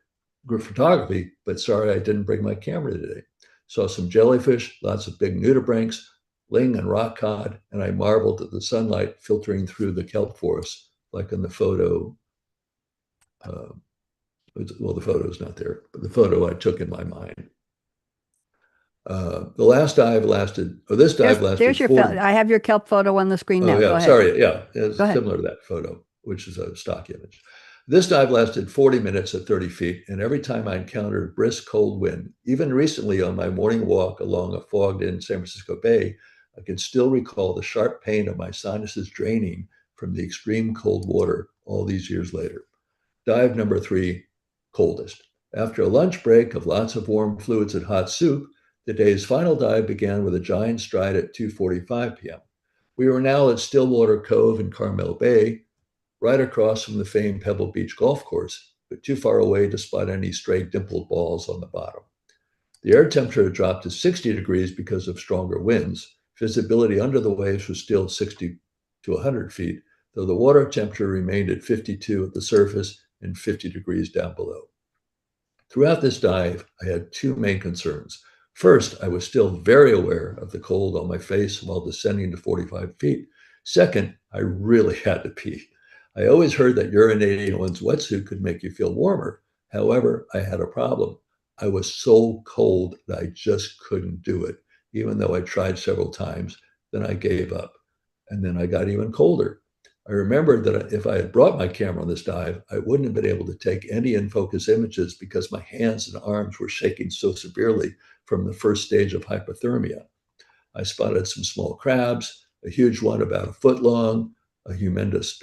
Speaker 7: but sorry I didn't bring my camera today. Saw some jellyfish, lots of big nudibranchs, ling and rock cod, and I marveled at the sunlight filtering through the kelp forest, like in the photo. Well, the photo's not there, but the photo I took in my mind. The last dive lasted, or this dive lasted
Speaker 1: There's your
Speaker 7: 40.
Speaker 1: I have your kelp photo on the screen now.
Speaker 7: Oh,
Speaker 1: Go
Speaker 7: yeah,
Speaker 1: ahead.
Speaker 7: sorry. Yeah, it's
Speaker 1: Go ahead.
Speaker 7: similar to that photo, which is a stock image. This dive lasted 40 minutes at 30 feet, and every time I encountered a brisk cold wind, even recently on my morning walk along a fogged-in San Francisco Bay, I can still recall the sharp pain of my sinuses draining from the extreme cold water all these years later. Dive number 3, coldest. After a lunch break of lots of warm fluids and hot soup, the day's final dive began with a giant stride at 2:45 p.m. We were now at Stillwater Cove in Carmel Bay, right across from the famed Pebble Beach golf course, but too far away to spot any stray dimpled balls on the bottom. The air temperature dropped to 60 degrees because of stronger winds. Visibility under the waves was still 60 to 100 feet, though the water temperature remained at 52 at the surface and 50 degrees down below. Throughout this dive, I had two main concerns. First, I was still very aware of the cold on my face while descending to 45 feet. Second, I really had to pee. I always heard that urinating in one's wetsuit could make you feel warmer. However, I had a problem. I was so cold that I just couldn't do it, even though I tried several times. Then I gave up. And then I got even colder. I remembered that if I had brought my camera on this dive, I wouldn't have been able to take any in-focus images because my hands and arms were shaking so severely from the first stage of hypothermia. I spotted some small crabs, a huge one about a foot long, a humongous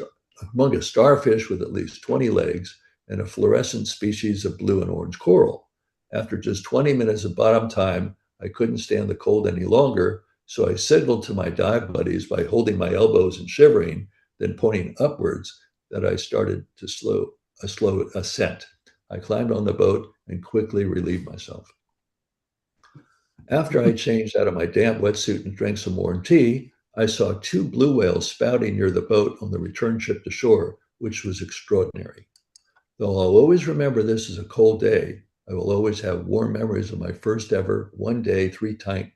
Speaker 7: starfish with at least 20 legs, and a fluorescent species of blue and orange coral. After just 20 minutes of bottom time, I couldn't stand the cold any longer, so I signaled to my dive buddies by holding my elbows and shivering, then pointing upwards, that I started to a slow ascent. I climbed on the boat and quickly relieved myself. After I changed out of my damp wetsuit and drank some warm tea, I saw two blue whales spouting near the boat on the return trip to shore, which was extraordinary. Though I'll always remember this as a cold day, I will always have warm memories of my first ever one-day, three-tank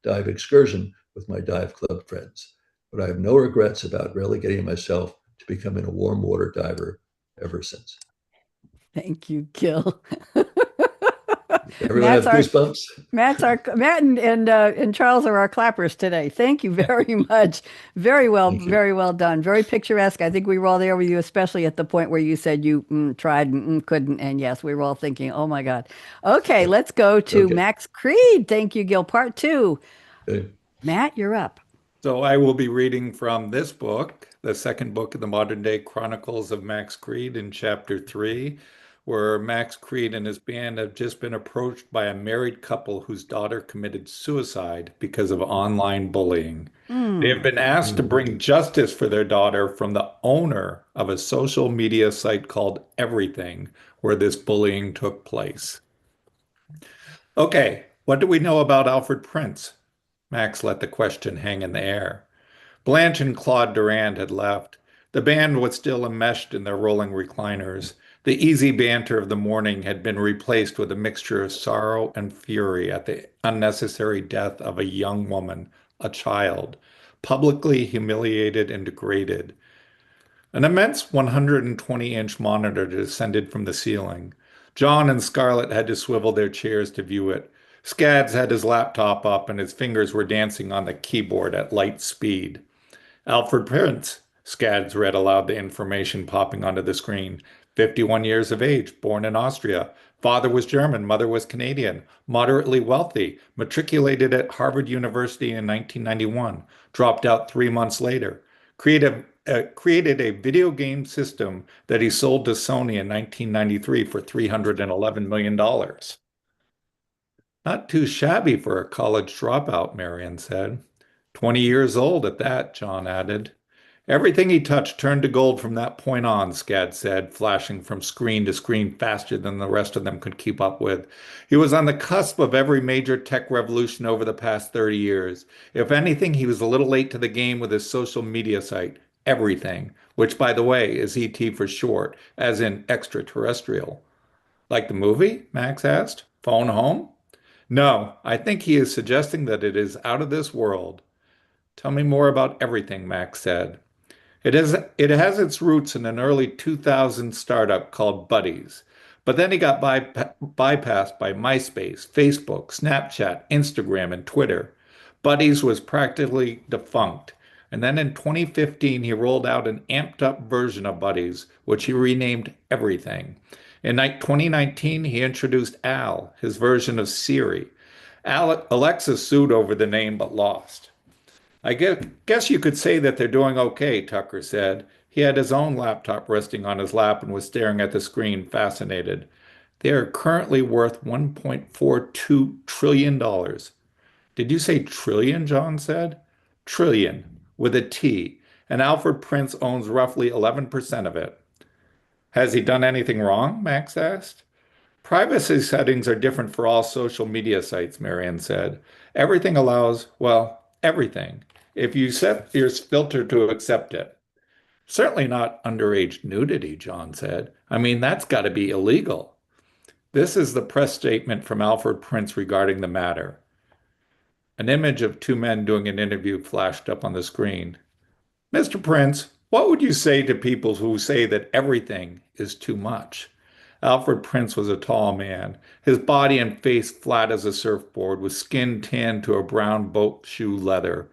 Speaker 7: dive excursion with my dive club friends. But I have no regrets about relegating myself to becoming a warm water diver ever since.
Speaker 1: Thank you, Gil.
Speaker 7: Everyone have goosebumps?
Speaker 1: Matt and Charles are our clappers today. Thank you very much. Very well done. Very picturesque. I think we were all there with you, especially at the point where you said you tried and couldn't. And yes, we were all thinking, oh my God. Okay, let's go to Max Creed. Thank you, Gil. Part 2.
Speaker 7: Okay.
Speaker 1: Matt, you're up.
Speaker 8: So I will be reading from this book, the second book of the modern day chronicles of Max Creed, in chapter 3, where Max Creed and his band have just been approached by a married couple whose daughter committed suicide because of online bullying. They have been asked to bring justice for their daughter from the owner of a social media site called Everything, where this bullying took place. Okay, what do we know about Alfred Prince? Max let the question hang in the air. Blanche and Claude Durand had left. The band was still enmeshed in their rolling recliners. The easy banter of the morning had been replaced with a mixture of sorrow and fury at the unnecessary death of a young woman, a child, publicly humiliated and degraded. An immense 120-inch monitor descended from the ceiling. John and Scarlett had to swivel their chairs to view it. Scads had his laptop up and his fingers were dancing on the keyboard at light speed. Alfred Prince, Scads read aloud the information popping onto the screen. 51 years of age, born in Austria. Father was German, mother was Canadian. Moderately wealthy, matriculated at Harvard University in 1991. Dropped out 3 months later. Created a video game system that he sold to Sony in 1993 for $311 million. Not too shabby for a college dropout, Marion said. 20 years old at that, John added. Everything he touched turned to gold from that point on, Scad said, flashing from screen to screen faster than the rest of them could keep up with. He was on the cusp of every major tech revolution over the past 30 years. If anything, he was a little late to the game with his social media site, Everything, which, by the way, is ET for short, as in extraterrestrial. Like the movie? Max asked. Phone home? No, I think he is suggesting that it is out of this world. Tell me more about everything, Max said. It has its roots in an early 2000 startup called Buddies. But then he got bypassed by MySpace, Facebook, Snapchat, Instagram, and Twitter. Buddies was practically defunct. And then in 2015, he rolled out an amped up version of Buddies, which he renamed Everything. In 2019, he introduced Al, his version of Siri. Alexa sued over the name but lost. I guess you could say that they're doing okay, Tucker said. He had his own laptop resting on his lap and was staring at the screen, fascinated. They are currently worth $1.42 trillion. Did you say trillion? John said. Trillion, with a T, and Alfred Prince owns roughly 11% of it. Has he done anything wrong? Max asked. Privacy settings are different for all social media sites, Marian said. Everything allows, well, everything, if you set your filter to accept it. Certainly not underage nudity, John said. I mean, that's got to be illegal. This is the press statement from Alfred Prince regarding the matter. An image of two men doing an interview flashed up on the screen. Mr. Prince, what would you say to people who say that everything is too much? Alfred Prince was a tall man, his body and face flat as a surfboard, with skin tanned to a brown boat shoe leather.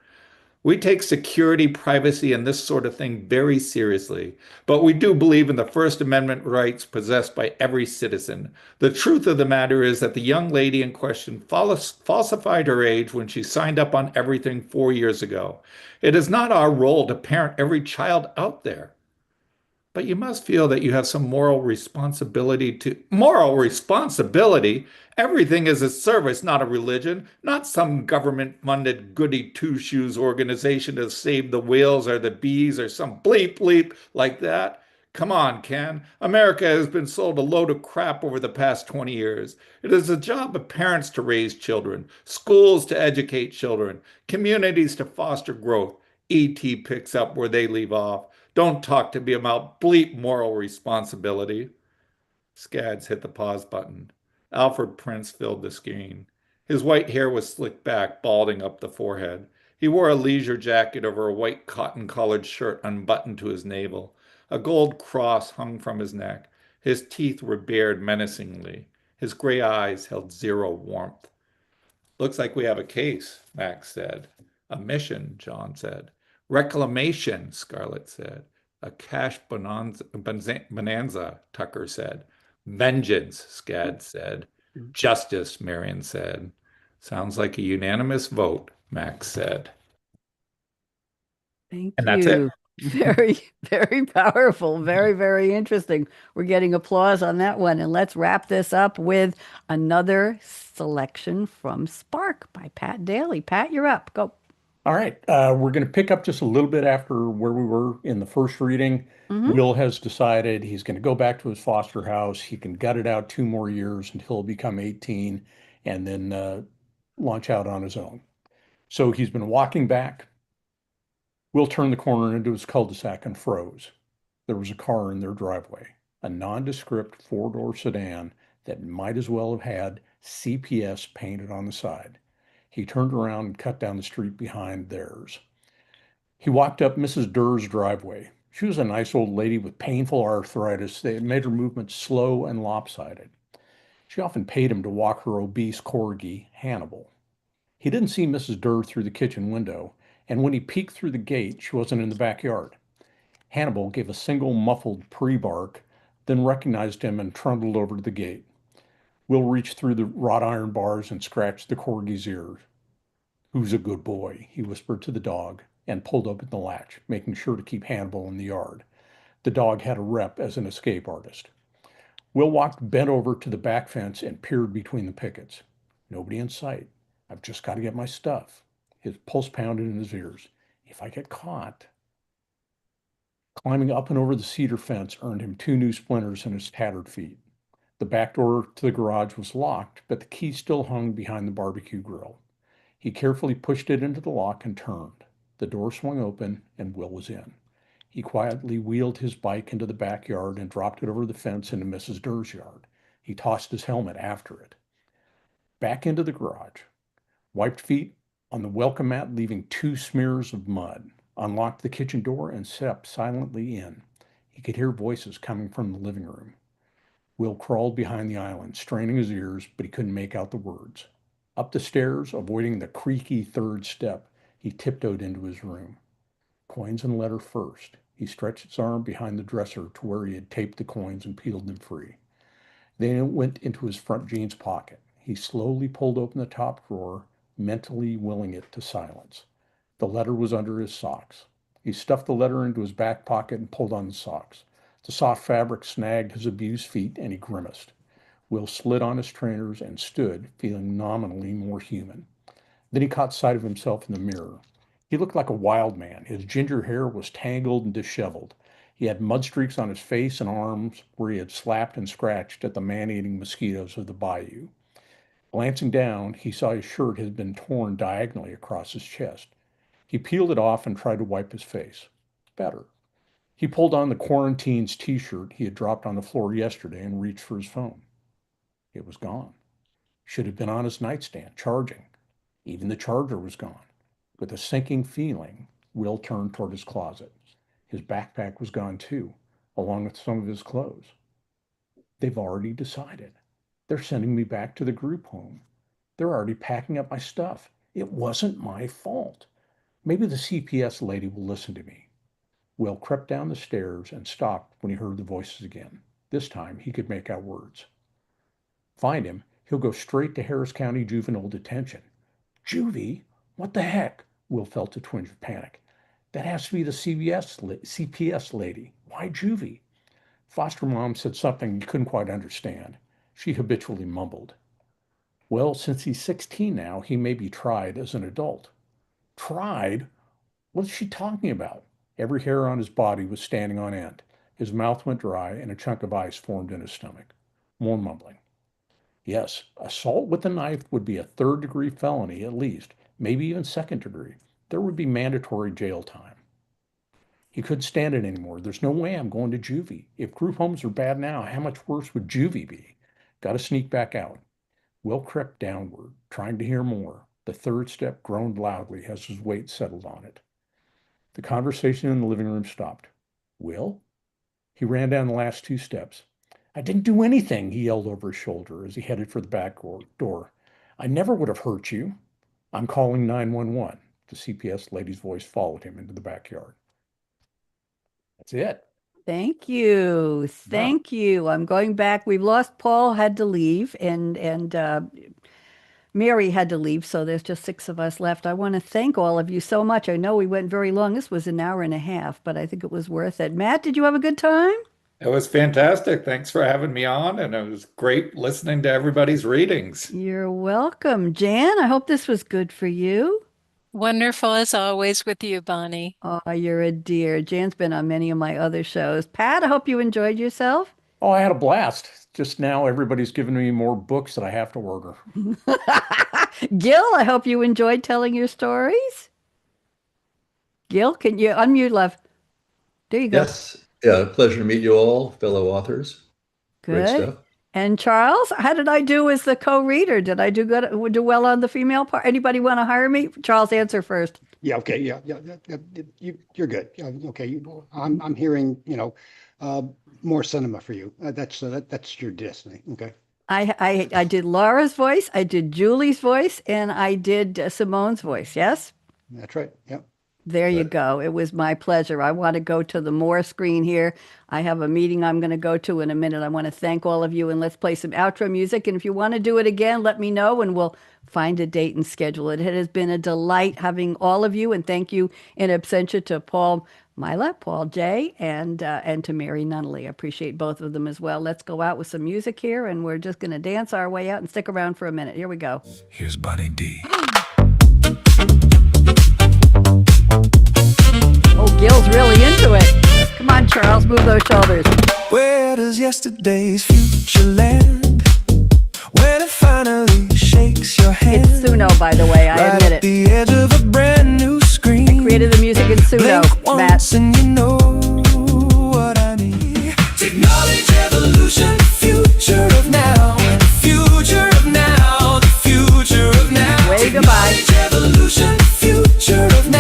Speaker 8: We take security, privacy, and this sort of thing very seriously, but we do believe in the First Amendment rights possessed by every citizen. The truth of the matter is that the young lady in question falsified her age when she signed up on everything 4 years ago. It is not our role to parent every child out there. But you must feel that you have some moral responsibility to. Moral responsibility? Everything is a service, not a religion, not some government funded goody two shoes organization to save the whales or the bees or some bleep bleep like that. Come on, Ken. America has been sold a load of crap over the past 20 years. It is the job of parents to raise children, schools to educate children, communities to foster growth. ET picks up where they leave off. Don't talk to me about bleep moral responsibility. Scads hit the pause button. Alfred Prince filled the screen. His white hair was slicked back, balding up the forehead. He wore a leisure jacket over a white cotton-collared shirt unbuttoned to his navel. A gold cross hung from his neck. His teeth were bared menacingly. His gray eyes held zero warmth. Looks like we have a case, Max said. A mission, John said. Reclamation, Scarlett said. A cash bonanza, Tucker said. Vengeance, Scad said. Justice, Marion said. Sounds like a unanimous vote, Max said.
Speaker 1: Thank
Speaker 8: And that's it.
Speaker 1: you. Very, very powerful. Very, very interesting. We're getting applause on that one. And let's wrap this up with another selection from Spark by Pat Daly. Pat, you're up. Go.
Speaker 9: All right. We're going to pick up just a little bit after where we were in the first reading. Will has decided he's going to go back to his foster house. He can gut it out 2 more years until he'll become 18 and then launch out on his own. So he's been walking back. Will turned the corner into his cul-de-sac and froze. There was a car in their driveway, a nondescript four-door sedan that might as well have had CPS painted on the side. He turned around and cut down the street behind theirs. He walked up Mrs. Durr's driveway. She was a nice old lady with painful arthritis that made her movements slow and lopsided. She often paid him to walk her obese corgi, Hannibal. He didn't see Mrs. Durr through the kitchen window, and when he peeked through the gate, she wasn't in the backyard. Hannibal gave a single muffled pre-bark, then recognized him and trundled over to the gate. Will reached through the wrought iron bars and scratched the corgi's ears. Who's a good boy? He whispered to the dog and pulled open the latch, making sure to keep Hannibal in the yard. The dog had a rep as an escape artist. Will walked bent over to the back fence and peered between the pickets. Nobody in sight. I've just got to get my stuff. His pulse pounded in his ears. If I get caught. Climbing up and over the cedar fence earned him 2 new splinters in his tattered feet. The back door to the garage was locked, but the key still hung behind the barbecue grill. He carefully pushed it into the lock and turned. The door swung open and Will was in. He quietly wheeled his bike into the backyard and dropped it over the fence into Mrs. Durr's yard. He tossed his helmet after it. Back into the garage, wiped feet on the welcome mat, leaving 2 smears of mud, unlocked the kitchen door and stepped silently in. He could hear voices coming from the living room. Will crawled behind the island, straining his ears, but he couldn't make out the words. Up the stairs, avoiding the creaky 3rd step, he tiptoed into his room. Coins and letter first. He stretched his arm behind the dresser to where he had taped the coins and peeled them free. Then it went into his front jeans pocket. He slowly pulled open the top drawer, mentally willing it to silence. The letter was under his socks. He stuffed the letter into his back pocket and pulled on the socks. The soft fabric snagged his abused feet, and he grimaced. Will slid on his trainers and stood, feeling nominally more human. Then he caught sight of himself in the mirror. He looked like a wild man. His ginger hair was tangled and disheveled. He had mud streaks on his face and arms where he had slapped and scratched at the man-eating mosquitoes of the bayou. Glancing down, he saw his shirt had been torn diagonally across his chest. He peeled it off and tried to wipe his face. Better. He pulled on the quarantine's t-shirt he had dropped on the floor yesterday and reached for his phone. It was gone. Should have been on his nightstand, charging. Even the charger was gone. With a sinking feeling, Will turned toward his closet. His backpack was gone too, along with some of his clothes. They've already decided. They're sending me back to the group home. They're already packing up my stuff. It wasn't my fault. Maybe the CPS lady will listen to me. Will crept down the stairs and stopped when he heard the voices again. This time he could make out words. Find him, he'll go straight to Harris County Juvenile Detention. Juvie? What the heck? Will felt a twinge of panic. That has to be the CPS lady. Why Juvie? Foster mom said something he couldn't quite understand. She habitually mumbled. Well, since he's 16 now, he may be tried as an adult. Tried? What is she talking about? Every hair on his body was standing on end. His mouth went dry and a chunk of ice formed in his stomach. More mumbling. Yes, assault with a knife would be a 3rd-degree felony at least, maybe even 2nd degree. There would be mandatory jail time. He couldn't stand it anymore. There's no way I'm going to juvie. If group homes are bad now, how much worse would juvie be? Got to sneak back out. Will crept downward, trying to hear more. The 3rd step groaned loudly as his weight settled on it. The conversation in the living room stopped. Will? He ran down the last 2 steps. I didn't do anything, he yelled over his shoulder as he headed for the back door. I never would have hurt you. I'm calling 911. The CPS lady's voice followed him into the backyard. That's it.
Speaker 1: Thank you. Thank you. I'm going back. We've lost Paul had to leave and Mary had to leave, so there's just 6 of us left. I want to thank all of you so much. I know we went very long. This was an hour and a half, but I think it was worth it. Matt, did you have a good time?
Speaker 8: It was fantastic. Thanks for having me on, and it was great listening to everybody's readings.
Speaker 1: You're welcome. Jan, I hope this was good for you.
Speaker 6: Wonderful as always with you, Bonnie.
Speaker 1: Oh, you're a dear. Jan's been on many of my other shows. Pat, I hope you enjoyed yourself.
Speaker 9: Oh, I had a blast. Just now everybody's giving me more books that I have to order.
Speaker 1: Gil, I hope you enjoyed telling your stories. Gil, can you unmute, love? There you go.
Speaker 7: Yes. Yeah, pleasure to meet you all, fellow authors. Great
Speaker 1: Good.
Speaker 7: stuff.
Speaker 1: And Charles, how did I do as the co-reader? Did I do good? Do well on the female part? Anybody want to hire me? Charles, answer first.
Speaker 4: Yeah. Okay. Yeah. You're good. Okay. I'm hearing, more cinema for you. That's your destiny. Okay.
Speaker 1: I did Laura's voice, I did Julie's voice, and I did Simone's voice. Yes.
Speaker 4: That's right. Yep.
Speaker 1: There you go. It was my pleasure. I want to go to the more screen here. I have a meeting I'm going to go to in a minute. I want to thank all of you, and let's play some outro music. And if you want to do it again, let me know and we'll find a date and schedule it. It has been a delight having all of you, and thank you in absentia to Paul Mila, Paul J, and to Mary Nunnally. I appreciate both of them as well. Let's go out with some music here, and we're just going to dance our way out and stick around for a minute. Here we go.
Speaker 3: Here's Buddy D.
Speaker 1: Oh, Gil's really into it. Come Come on, Charles, move those shoulders.
Speaker 3: Where does yesterday's future land? When it finally shakes your hand.
Speaker 1: It's Suno, by the way, I
Speaker 3: Right
Speaker 1: admit
Speaker 3: at
Speaker 1: it.
Speaker 3: the edge of a brand new screen.
Speaker 1: Created the music in Suno,
Speaker 3: Blink
Speaker 1: Matt.
Speaker 3: once and you know